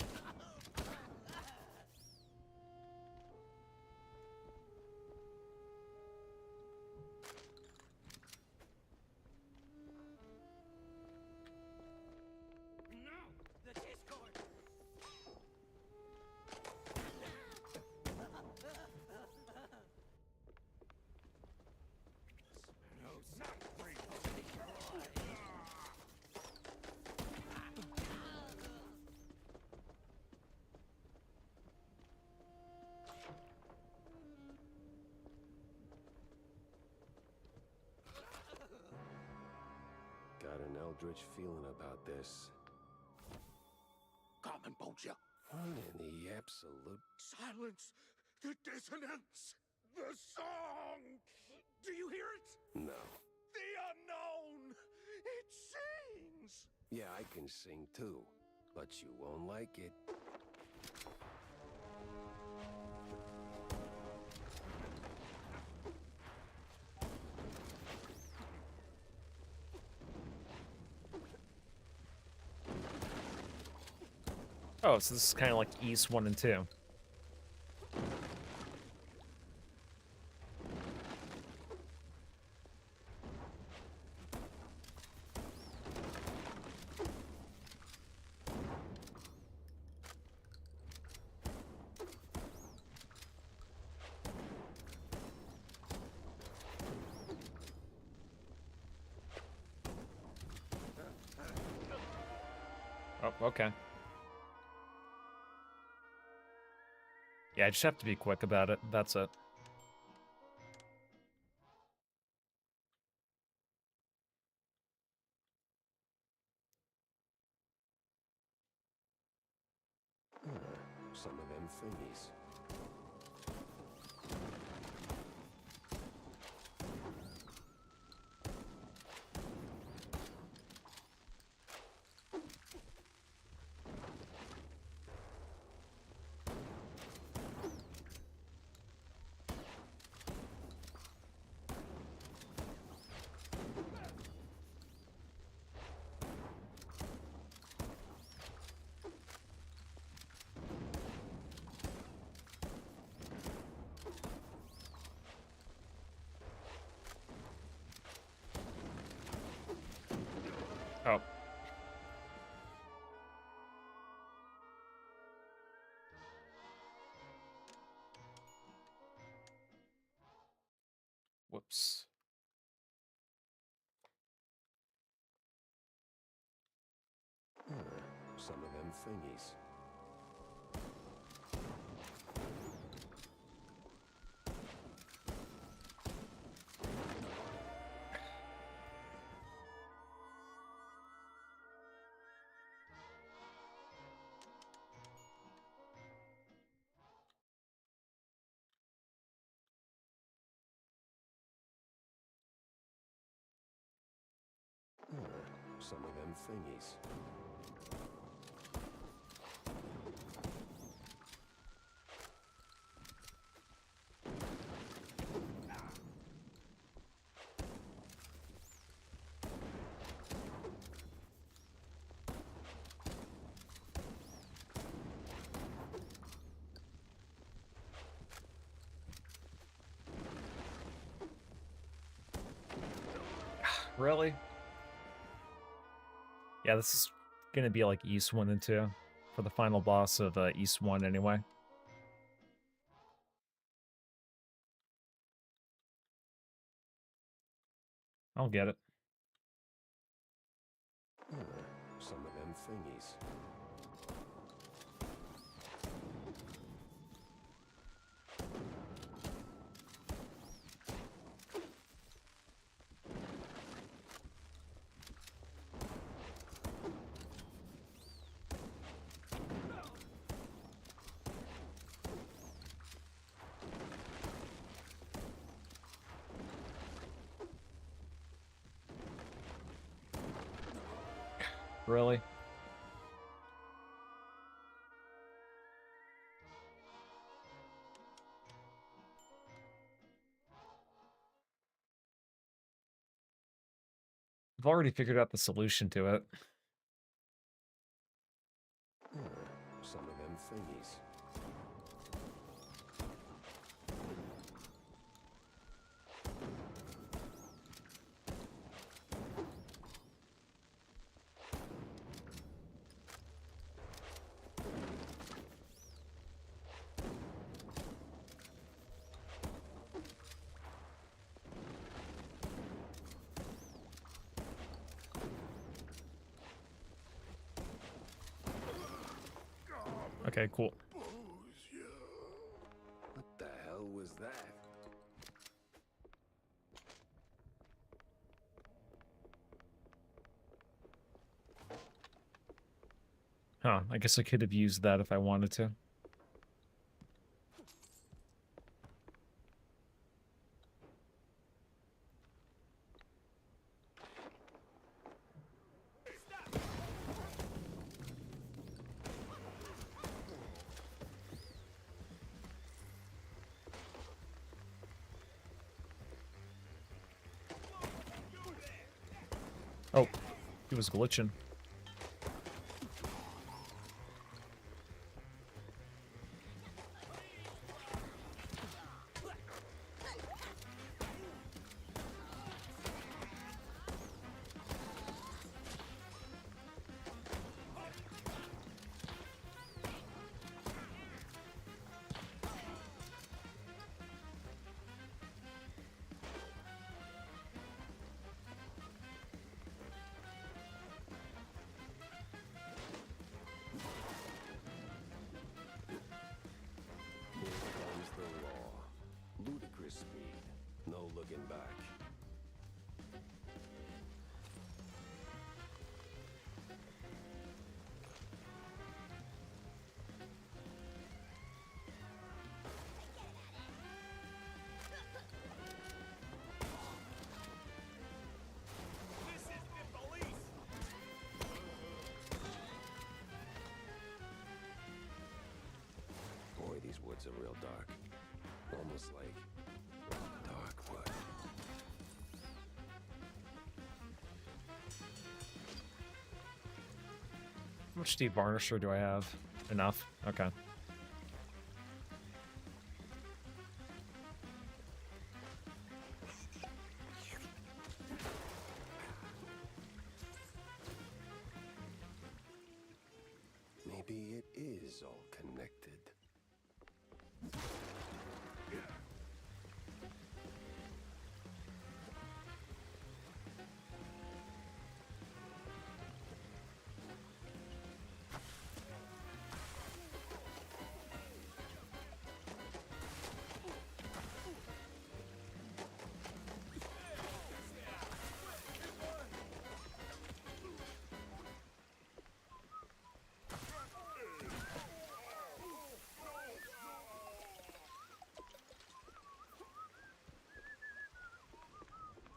Eldritch feeling about this? Carmen Bolger. What in the absolute... Silence! The dissonance! The song! Do you hear it? No. The unknown! It sings! Yeah, I can sing too, but you won't like it. Oh, so this is kind of like East 1 and 2. Oh, okay. Yeah, I just have to be quick about it. That's it. Some of them thingies. Oh. Whoops. Some of them thingies. Some of them thingies. Really? Yeah, this is gonna be like East 1 and 2 for the final boss of East 1 anyway. I'll get it. Some of them thingies. Really? I've already figured out the solution to it. Some of them thingies. Okay, cool. What the hell was that? Huh, I guess I could have used that if I wanted to. Oh, he was glitching. Here comes the law. Ludicrous speed. No looking back. Boy, these woods are real dark. Almost like dark wood. How much Steve Varnisher do I have? Enough? Okay. Maybe it is all connected.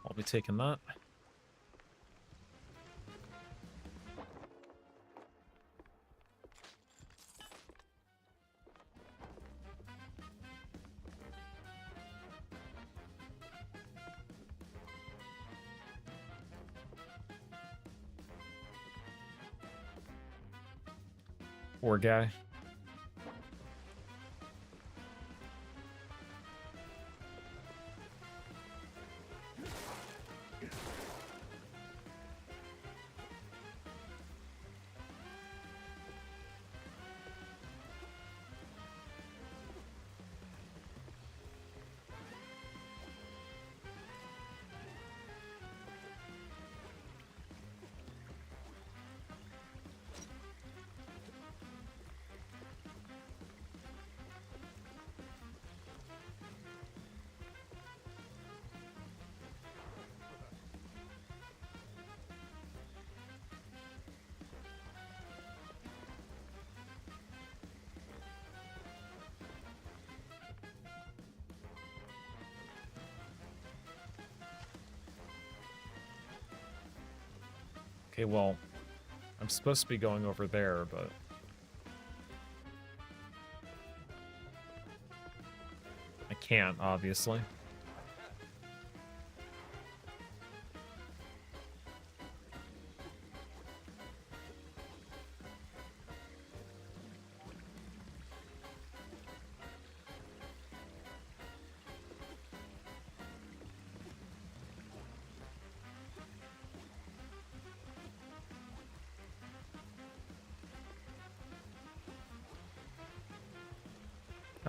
I'll be taking that. Poor guy. Okay, well, I'm supposed to be going over there, but... I can't, obviously.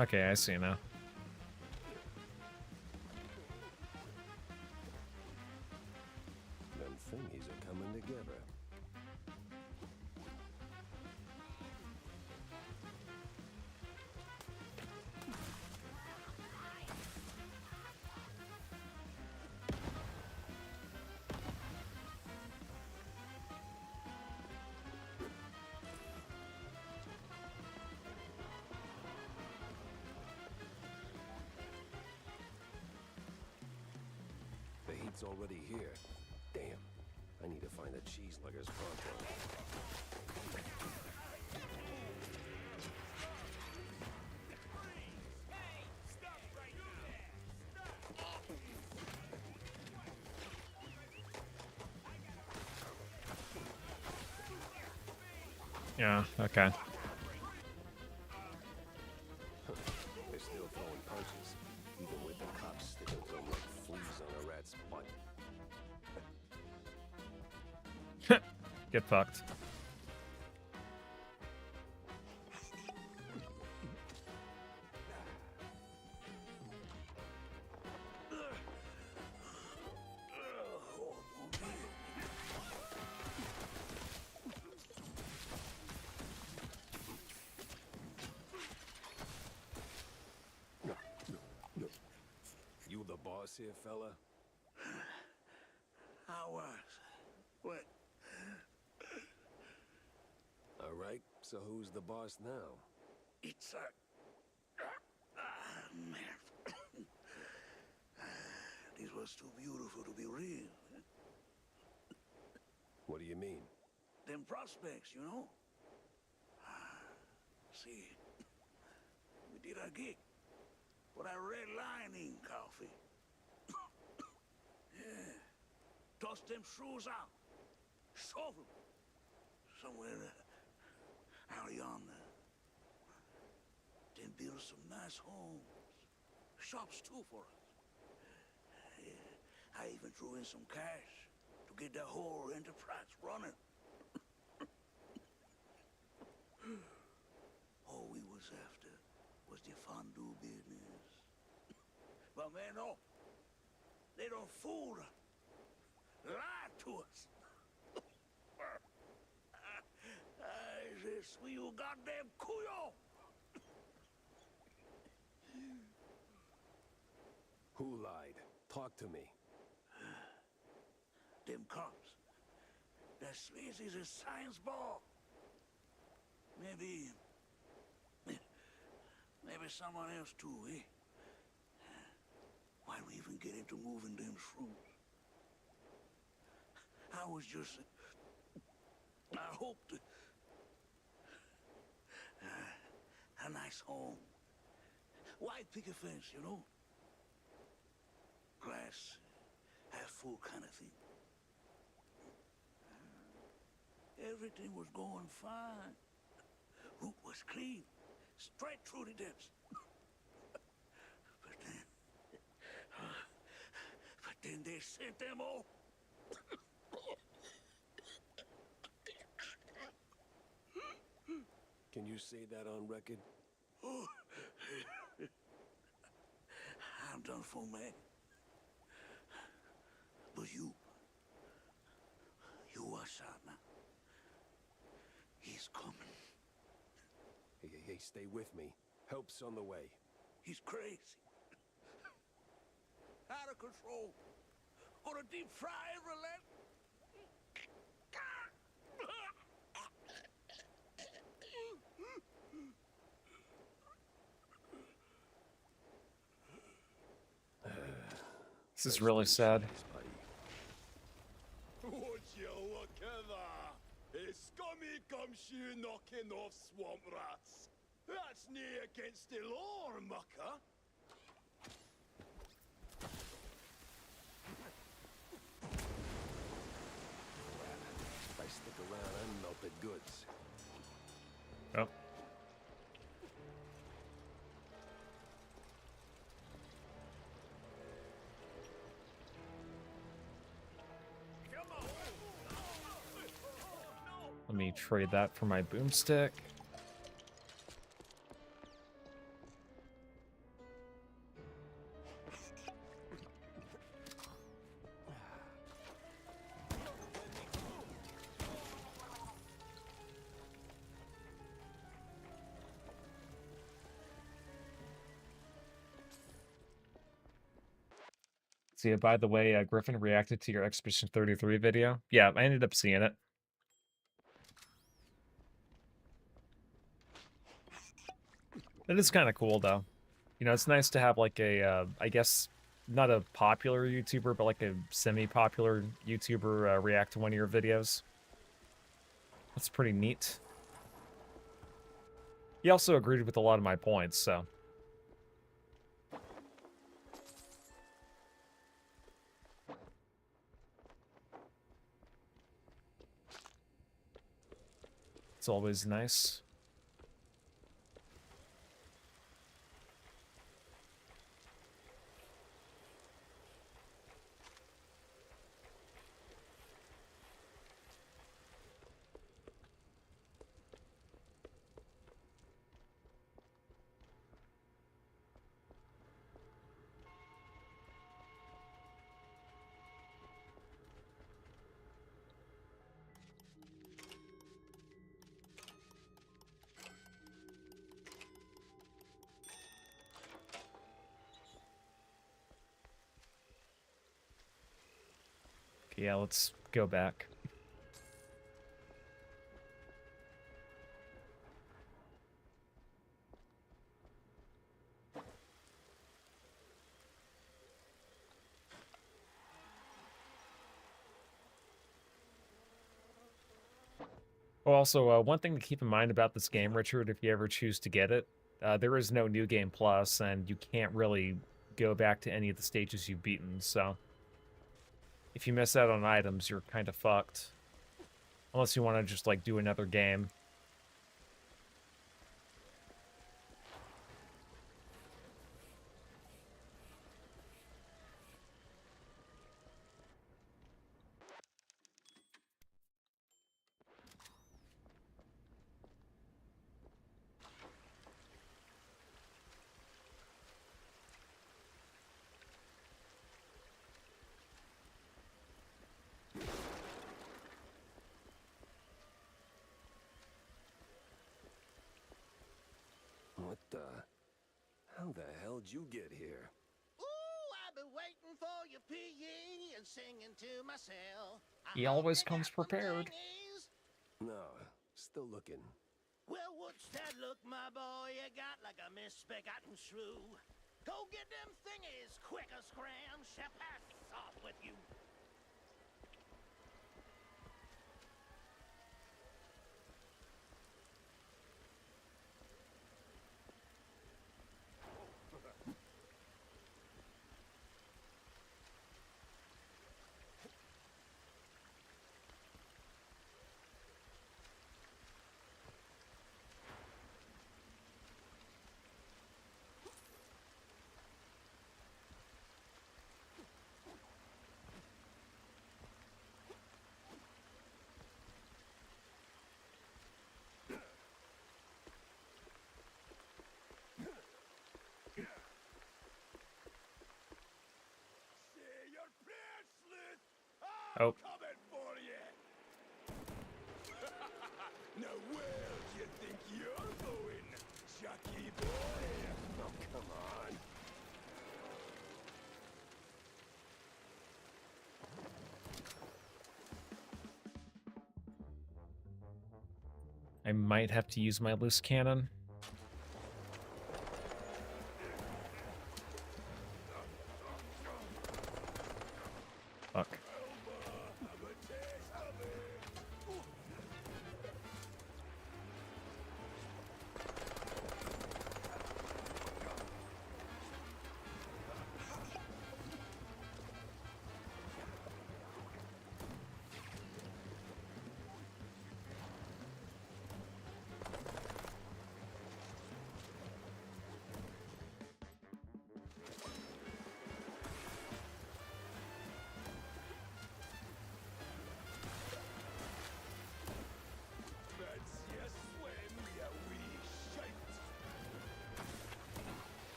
Okay, I see now. Them thingies are coming together. it's already here. Damn. I need to find the cheese luggers pronto. Yeah, okay. They're still throwing punches, even with the cops sticking to them like fleas on a rat's butt. Get fucked. You the boss here, fella? I was. What? All right, so who's the boss now? It's man. This was too beautiful to be real. What do you mean? Them prospects, you know? See, we did our gig for that red lining coffee. Yeah. Toss them shrews out. Shove them. Somewhere out yonder. Then build some nice homes. Shops too for us. Yeah. I even threw in some cash to get the whole enterprise running. All we was after was the fondue business. But man, no. They don't fool us. Lie to us. I just you goddamn couillon. Who lied? Talk to me. Them cops. That Sleazy's a science ball. Maybe someone else too, eh? Why we even get into moving them shrews? I was just... I hoped... a nice home. White picket fence, you know? Glass half full kind of thing. Everything was going fine. Route was clean. Straight through the depths. But then they sent them all. Can you say that on record? Oh. I'm done for, man. But you watch out now. He's coming. Hey, stay with me. Help's on the way. He's crazy. Out of control. Gonna deep fry every leg. This is really sad. Would you look at that? A scummy gumshoe knocking off swamp rats. That's nae against the law, mucker. If I stick around, I'm melted goods. Oh. Let me trade that for my boomstick. See, by the way, Griffin reacted to your Expedition 33 video. Yeah, I ended up seeing it. It is kind of cool, though. You know, it's nice to have, like, a, I guess, not a popular YouTuber, but like a semi-popular YouTuber react to one of your videos. That's pretty neat. He also agreed with a lot of my points, so. It's always nice. Yeah, let's go back. Oh, also, one thing to keep in mind about this game, Richard, if you ever choose to get it, there is no New Game Plus, and you can't really go back to any of the stages you've beaten, so if you miss out on items, you're kind of fucked. Unless you want to just, like, do another game. What the? How the hell'd you get here? Ooh, I've been waiting for your PE and singing to myself. He always comes prepared. No, still looking. Well, what's that look, my boy? You got like a misbegotten shrew. Go get them thingies, quicker scram. Shepherd's off with you. Oh. Coming for you. Now where do you think you're going, Chucky boy? Oh, come on. I might have to use my loose cannon. Fuck.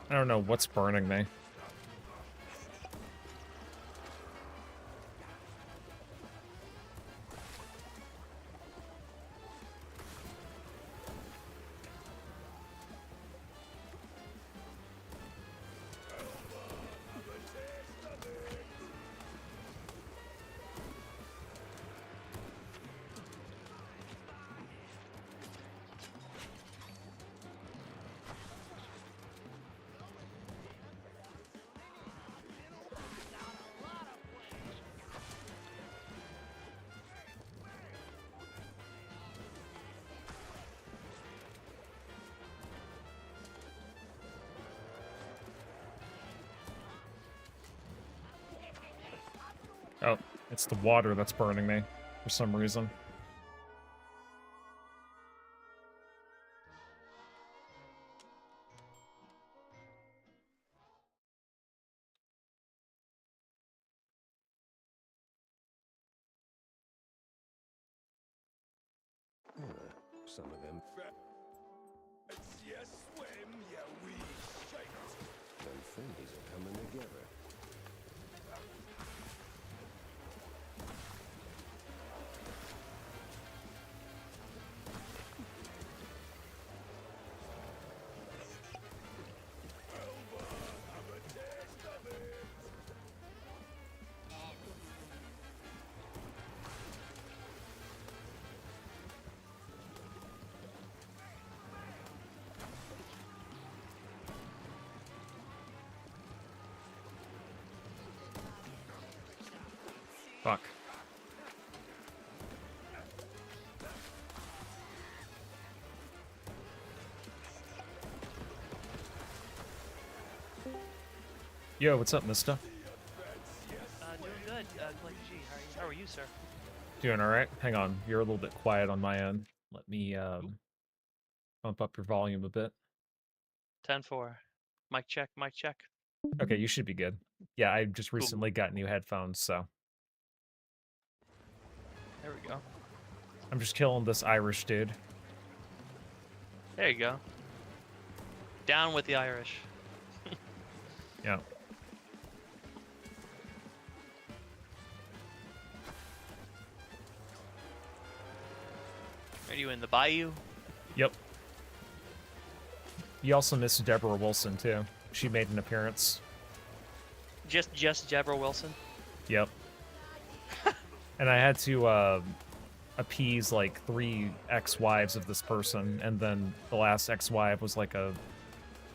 I don't know what's burning me. Oh, it's the water that's burning me for some reason. Some of them. Yes, swim, you wee shite. Them friendies are coming together. Fuck. Yo, what's up, mister? Doing good, Click G. How are you, sir? Doing alright? Hang on, you're a little bit quiet on my end. Let me bump up your volume a bit. 10-4. Mic check, mic check. Okay, you should be good. Yeah, I just recently got new headphones, so There we go. I'm just killing this Irish dude. There you go. Down with the Irish. Yeah. Are you in the bayou? Yep. You also missed Deborah Wilson, too. She made an appearance. Just Deborah Wilson? Yep. And I had to appease like 3 ex-wives of this person, and then the last ex-wife was like a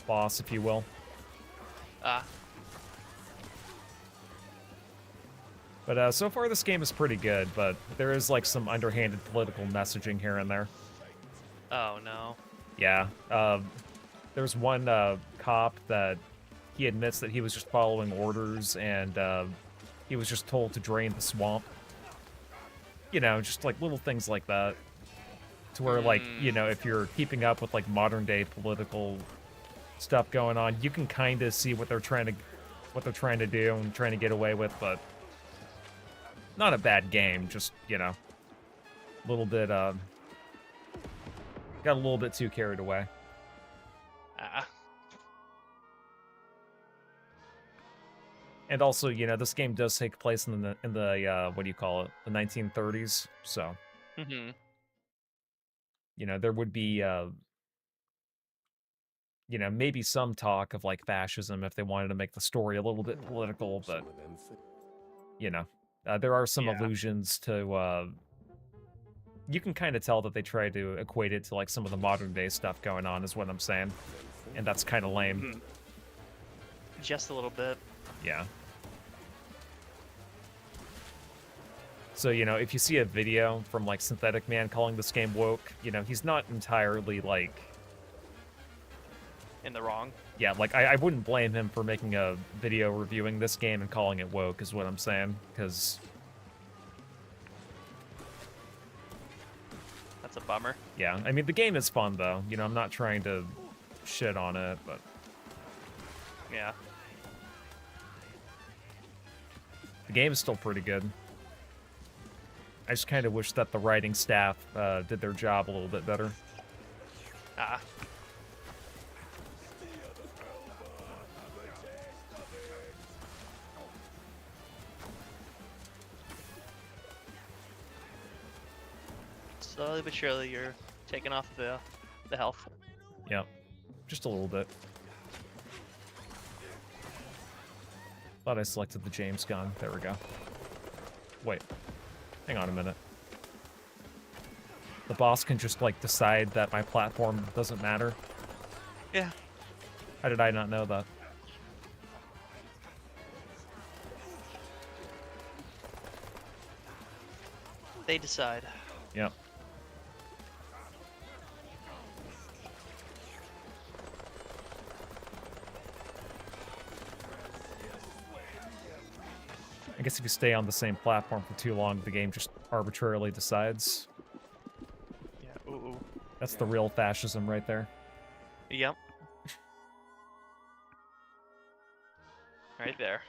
boss, if you will. Ah. But so far this game is pretty good, but there is like some underhanded political messaging here and there. Oh no. Yeah. There's one cop that he admits that he was just following orders, and he was just told to drain the swamp. You know, just like little things like that. To where, like, you know, if you're keeping up with like modern day political stuff going on, you can kind of see what they're trying to do and trying to get away with, but not a bad game, just, you know, a little bit got a little bit too carried away. Ah. And also, you know, this game does take place in the what do you call it? The 1930s. So, you know, there would be you know, maybe some talk of like fascism if they wanted to make the story a little bit political, but you know, there are some allusions to you can kind of tell that they try to equate it to like some of the modern day stuff going on, is what I'm saying. And that's kind of lame. Just a little bit. Yeah. So, you know, if you see a video from, like, Synthetic Man calling this game woke, you know, he's not entirely, like... In the wrong? Yeah, like, I wouldn't blame him for making a video reviewing this game and calling it woke, is what I'm saying, because... That's a bummer. Yeah, I mean, the game is fun, though. You know, I'm not trying to shit on it, but... Yeah. The game is still pretty good. I just kind of wish that the writing staff did their job a little bit better. Ah. Slowly but surely, you're taking off the health. Yep. Just a little bit. Thought I selected the James gun. There we go. Wait. Hang on a minute. The boss can just, like, decide that my platform doesn't matter. Yeah. How did I not know that? They decide. Yep. I guess if you stay on the same platform for too long, the game just arbitrarily decides. Yeah. Ooh. That's the real fascism right there. Yep. Right there.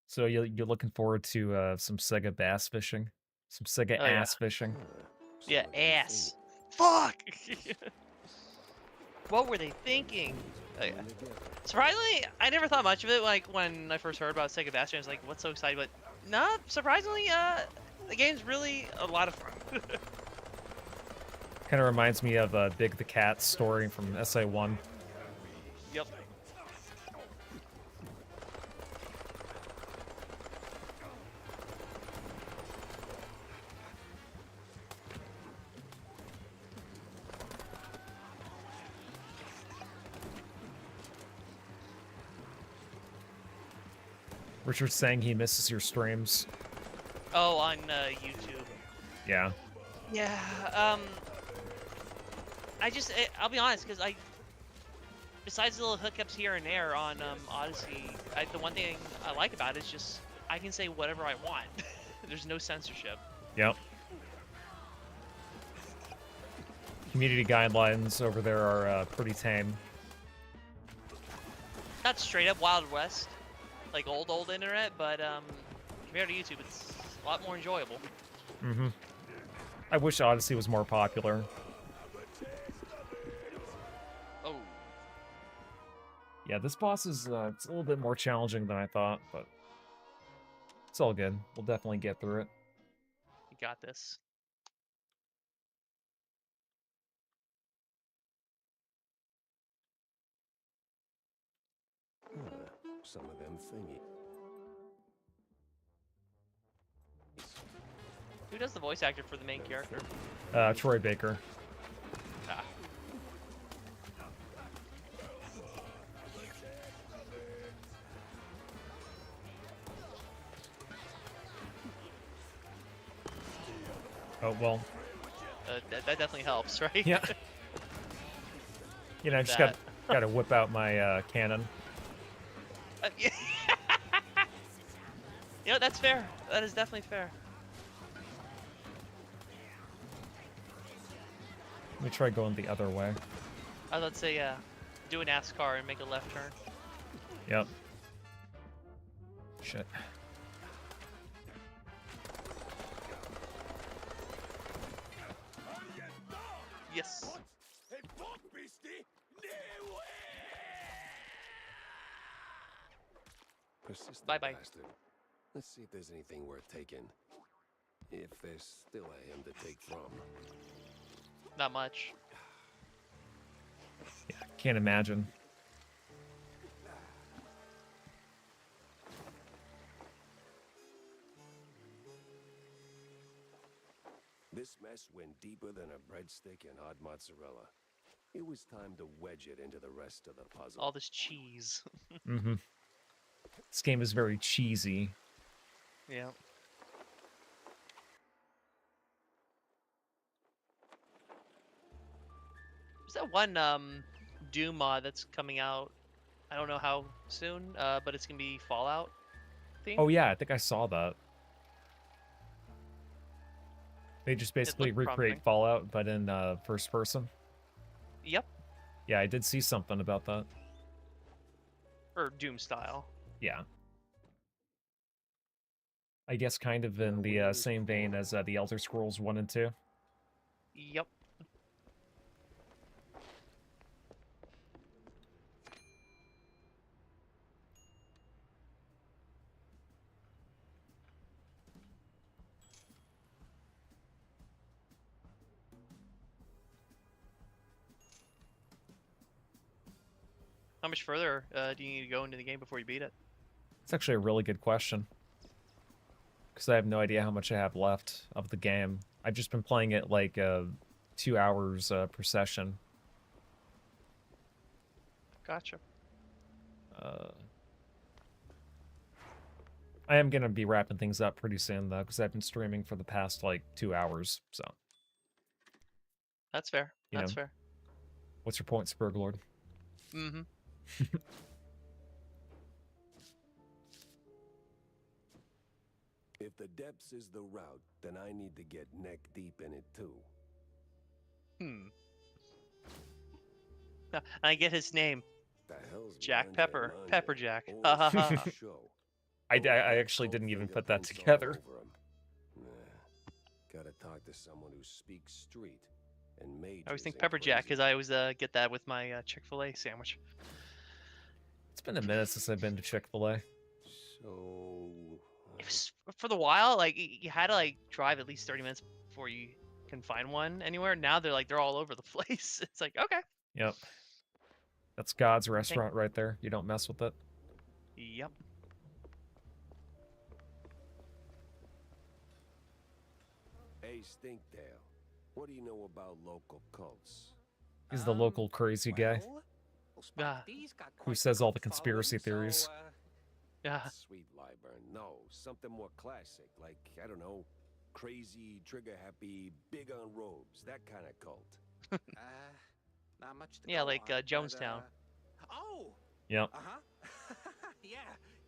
So you're looking forward to some Sega bass fishing? Some Sega Oh, yeah. ass fishing? Yeah, ass. Fuck! What were they thinking? Oh, yeah. Surprisingly, I never thought much of it. Like when I first heard about Sega Bastion, I was like, "What's so exciting?" But no, surprisingly, the game's really a lot of fun. Kind of reminds me of Big the Cat story from SA1. Yep. Richard's saying he misses your streams. Oh, on YouTube. Yeah. Yeah. I'll be honest, because besides the little hookups here and there on Odyssey, the one thing I like about it is just I can say whatever I want. There's no censorship. Yep. Community guidelines over there are pretty tame. Not straight up Wild West, like old internet, but compared to YouTube, it's a lot more enjoyable. Mm-hmm. I wish Odyssey was more popular. Oh. Yeah, this boss is it's a little bit more challenging than I thought, but it's all good. We'll definitely get through it. You got this. Some of them thingy. Who does the voice actor for the main character? Troy Baker. Ah. Oh, well. That definitely helps, right? Yeah. You know, I just That. got to whip out my cannon. Yeah. You know, that's fair. That is definitely fair. Let me try going the other way. I was about to say, do a NASCAR and make a left turn. Yep. Shit. Yes. Persistent Bye-bye. bastard. Let's see if there's anything worth taking. If there's still a him to take from. Not much. Yeah, can't imagine. This mess went deeper than a breadstick and hot mozzarella. It was time to wedge it into the rest of the puzzle. All this cheese. Mm-hmm. This game is very cheesy. Yeah. There's that one Doom mod that's coming out. I don't know how soon, but it's gonna be Fallout themed. Oh yeah, I think I saw that. They just basically looked recreate promising. Fallout, but in first person. Yep. Yeah, I did see something about that. Or Doom style. Yeah. I guess kind of in the same vein as the Elder Scrolls 1 and 2. Yep. How much further do you need to go into the game before you beat it? It's actually a really good question. Because I have no idea how much I have left of the game. I've just been playing it like 2 hours per session. Gotcha. I am going to be wrapping things up pretty soon, though, because I've been streaming for the past, like, 2 hours, so. That's fair. You That's know. fair. What's your point, Spurglord? Mm-hmm. If the depths is the route, then I need to get neck deep in it too. I get his name. The hell's Jack Manja Pepper. Manja? Pepper Jack. Old Ha ha ha. show. I actually didn't even put that together. Gotta talk to someone who speaks street. And I always think Pepper Jack because I always get that with my Chick-fil-A sandwich. It's been a minute since I've been to Chick-fil-A. So... It was, for the while, like, you had to, like, drive at least 30 minutes before you can find one anywhere. Now they're all over the place. It's like, okay. Yep. That's God's restaurant right there. You don't mess with it. Yep. Hey, Stinktail, what do you know about local cults? He's the local crazy guy Yeah. who says all the conspiracy theories. Yeah. Sweet Lyburn, no, something more classic, like, I don't know, crazy, trigger-happy, big on robes, that kind of cult. Not much to Yeah, go like on, Jonestown. Oh! Yep. Yeah,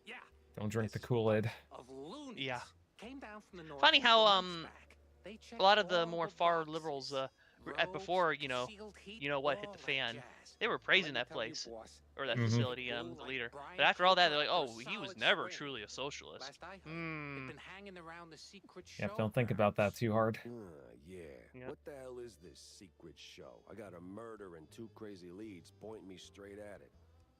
yeah. Don't drink the Kool-Aid. Of loonies. Yeah. Came down from the north. Funny with how the months back. They a lot of the checked more all far boxes. liberals Roads, before sealed heat, what hit all the that fan, jazz. they were praising Let that me tell you, place boss, or that Mhm. facility, Bull the like leader. Brian But after all that, they're like, Cooper, oh, a he was solid never swing. truly a socialist. Last I heard, they've been hanging around the secret show. Yep, don't think about that too hard. Yeah. Yep. What the hell is this secret show? I got a murder and two crazy leads pointing me straight at it.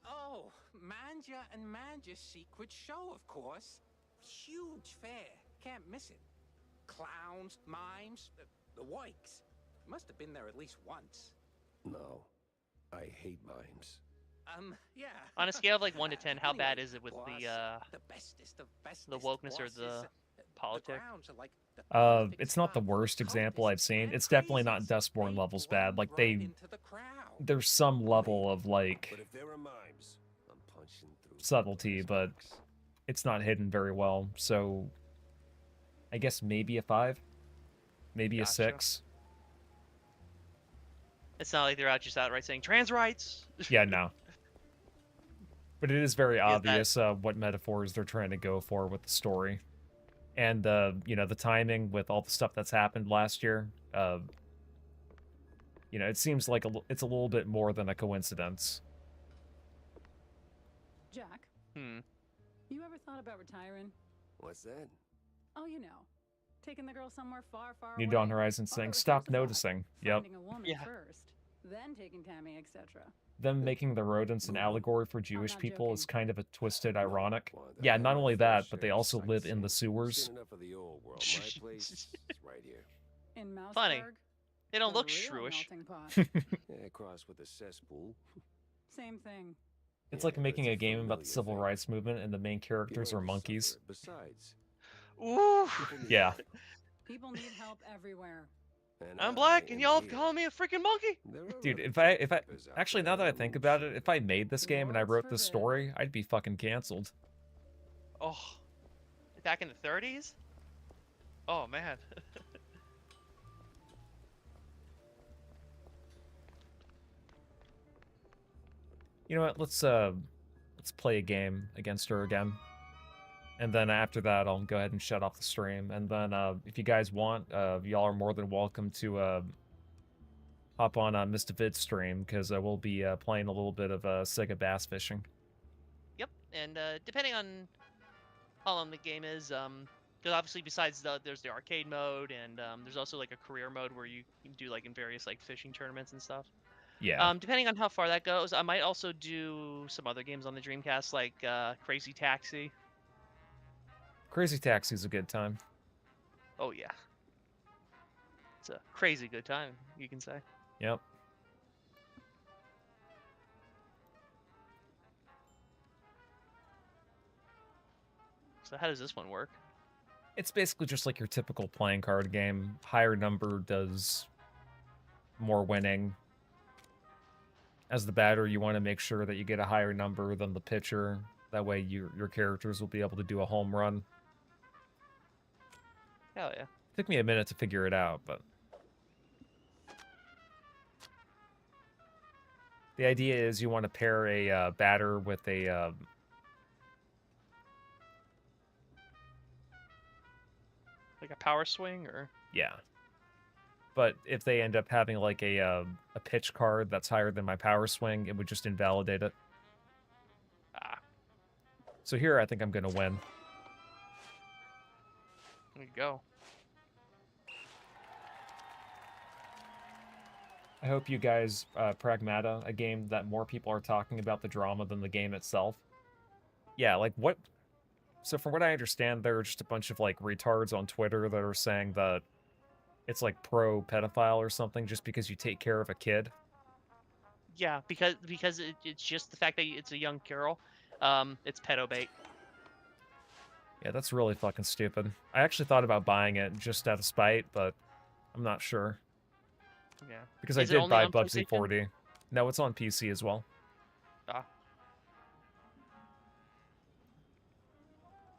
Oh, Manja and Manja's secret show, of course. Huge fair. Can't miss it. Clowns, mimes, the Wikes. Must have been there at least once. No, I hate mimes. Yeah. On a scale of like 1 to 10, how bad Anyway, is it with boss, the bestest of bestest, the wokeness or boss, the is, politic? grounds are like the It's not the worst example I've seen. It's definitely not Dustborn levels bad. Like, there's some level of, like, But if there are mimes, I'm punching through subtlety, but it's not hidden very well. So, I guess maybe a 5? Maybe a Gotcha. 6? It's not like they're out just outright saying trans rights. Yeah, no. But it is very that- obvious what metaphors they're trying to go for with the story. And, you know, the timing with all the stuff that's happened last year. You know, it seems like it's a little bit more than a coincidence. Jack, Hmm. you ever thought about retiring? What's that? Oh, you know, taking the girl somewhere far, far New away. Dawn Horizon Or, saying, first stop of all, noticing. Yep. Finding a woman Yeah. first, then taking Tammy, etc. Them making the rodents an allegory for Jewish not people is joking. kind of a twisted, ironic. Wanda, Yeah, I not have only a fair that, but they share of also live in the sightseeing. sewers. Seen enough of the old world. My place is right here. In Mouseburg, Funny. They don't the look real shrewish. melting pot. Yeah, across with the cesspool. Same thing. It's Yeah, like but making it's a game about the familiar civil thing. rights movement and the main characters You are learn to monkeys. suffer. Besides, Ooh. people need Yeah. help. People need help everywhere. And I'm I black and am y'all here. calling me a freaking monkey. There are Dude, other if I troopers out actually, there now that I who think about shit. it, if I made this game and I Lords wrote this forbid. story, I'd be fucking canceled. Oh, back in the 30s? Oh man. You know what? Let's play a game against her again. And then after that, I'll go ahead and shut off the stream. And then if you guys want, y'all are more than welcome to hop on Mr. Vid's stream, because we'll be playing a little bit of Sega bass fishing. Yep, and depending on how long the game is, because obviously besides there's the arcade mode, and there's also like a career mode where you can do like in various like fishing tournaments and stuff. Yeah. Depending on how far that goes, I might also do some other games on the Dreamcast like Crazy Taxi. Crazy Taxi's a good time. Oh yeah, it's a crazy good time, you can say. Yep. So how does this one work? It's basically just like your typical playing card game. Higher number does more winning. As the batter, you want to make sure that you get a higher number than the pitcher. That way your characters will be able to do a home run. Hell yeah. Took me a minute to figure it out, but... The idea is you want to pair a batter with a... Like a power swing, or? Yeah. But if they end up having like a pitch card that's higher than my power swing, it would just invalidate it. Ah. So here I think I'm going to win. There you go. I hope you guys, Pragmata, a game that more people are talking about the drama than the game itself. Yeah, like what... So from what I understand, there are just a bunch of like retards on Twitter that are saying that it's like pro-pedophile or something just because you take care of a kid. Yeah, because it's just the fact that it's a young girl. It's pedo bait. Yeah, that's really fucking stupid. I actually thought about buying it just out of spite, but I'm not sure. Yeah. Because Is I it did only buy on Bugsy PlayStation? 40. No, it's on PC as well. Ah.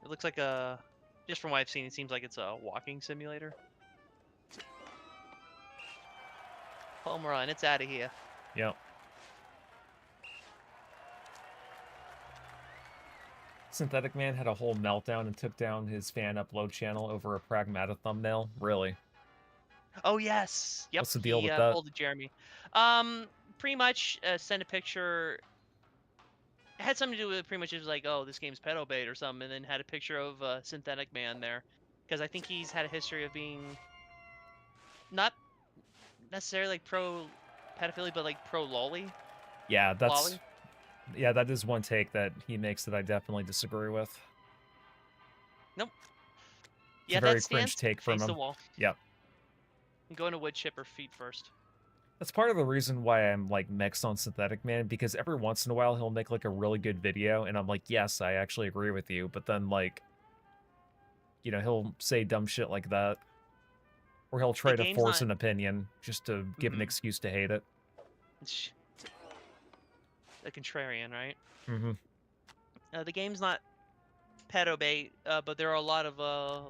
It looks like a... Just from what I've seen, it seems like it's a walking simulator. Home run, it's out of here. Yep. Synthetic Man had a whole meltdown and took down his fan upload channel over a Pragmata thumbnail. Really? Oh yes. Yep. What's the deal he, with that? pulled a Jeremy. Pretty much sent a picture. It had something to do with pretty much it was like, oh, this game's pedo bait or something, and then had a picture of Synthetic Man there, because I think he's had a history of being not necessarily like pro pedophilia, but like pro lolly. Yeah, that's... Lolly? Yeah, that is one take that he makes that I definitely disagree with. Nope. It's Yeah, a very that cringe stance, take from face him. the wall. Yep. I'm going to wood chipper feet first. That's part of the reason why I'm like mixed on Synthetic Man, because every once in a while he'll make like a really good video and I'm like, yes, I actually agree with you, but then like, you know, he'll say dumb shit like that. Or he'll try to game's force not- an opinion just to give an excuse to hate it. A contrarian, right? Mm-hmm. The game's not pedo bait, but there are a lot of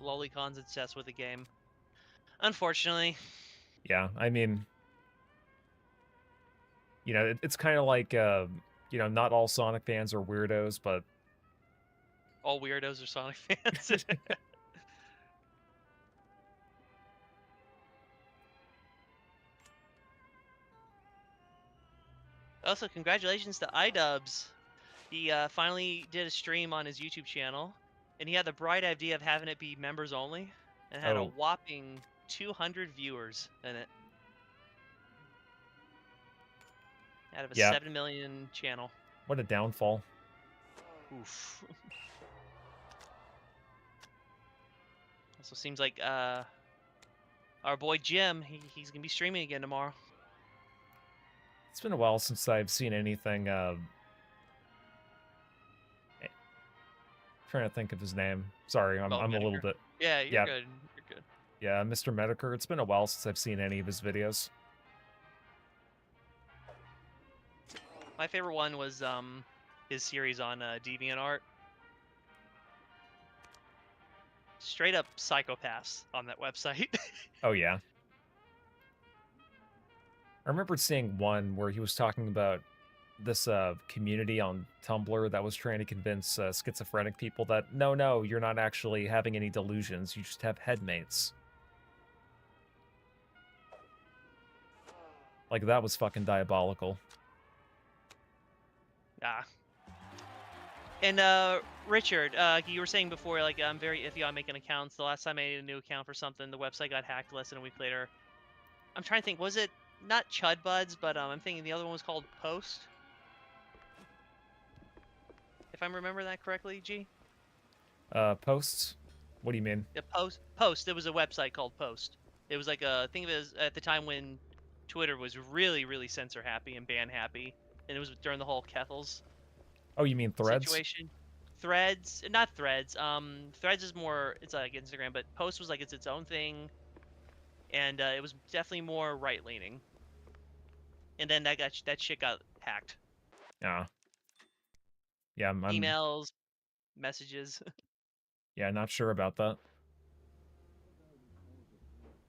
lolicons obsessed with the game. Unfortunately. Yeah, I mean, you know, it's kind of like, you know, not all Sonic fans are weirdos, but... All weirdos are Sonic fans. Also, congratulations to iDubbbz. He finally did a stream on his YouTube channel, and he had the bright idea of having it be members only, and had a Oh. whopping 200 viewers in it. Out of a Yeah. 7 million channel. What a downfall. Oof. Also seems like our boy Jim, he's gonna be streaming again tomorrow. It's been a while since I've seen anything, trying to think of his name. Sorry, I'm a little Medicare. bit... Yeah, you're good. You're good. Yeah, Mr. Medicare. It's been a while since I've seen any of his videos. My favorite one was his series on DeviantArt. Straight up psychopaths on that website. Oh, yeah. I remember seeing one where he was talking about this community on Tumblr that was trying to convince schizophrenic people that, no, you're not actually having any delusions, you just have headmates. Like, that was fucking diabolical. Ah. And Richard, you were saying before, like, I'm very iffy on making accounts. The last time I made a new account for something, the website got hacked less than a week later. I'm trying to think, was it not Chud Buds, but I'm thinking the other one was called Post? If I'm remembering that correctly, G? Posts? What do you mean? Yeah, Post. There was a website called Post. It was like a thing of it was at the time when Twitter was really, really censor happy and ban happy, and it was during the whole Kethels Oh, you mean Threads? situation. Threads, not Threads. Threads is more, it's like Instagram, but Post was like its own thing, and it was definitely more right leaning. And then that shit got hacked. Yeah. Yeah, I'm Emails, messages. yeah, not sure about that.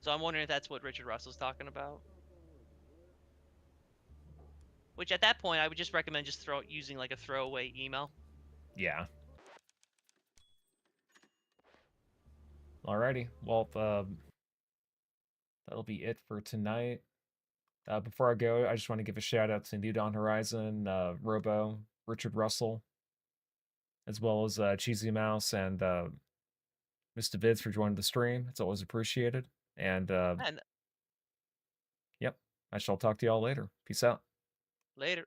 So I'm wondering if that's what Richard Russell's talking about. Which at that point, I would just recommend just using like a throwaway email. Yeah. Alrighty. Well, that'll be it for tonight. Before I go, I just want to give a shout out to New Dawn Horizon, Robo, Richard Russell, as well as Cheesy Mouse and Mr. Vids for joining the stream. It's always appreciated. And And yep, I shall talk to y'all later. Peace out. later.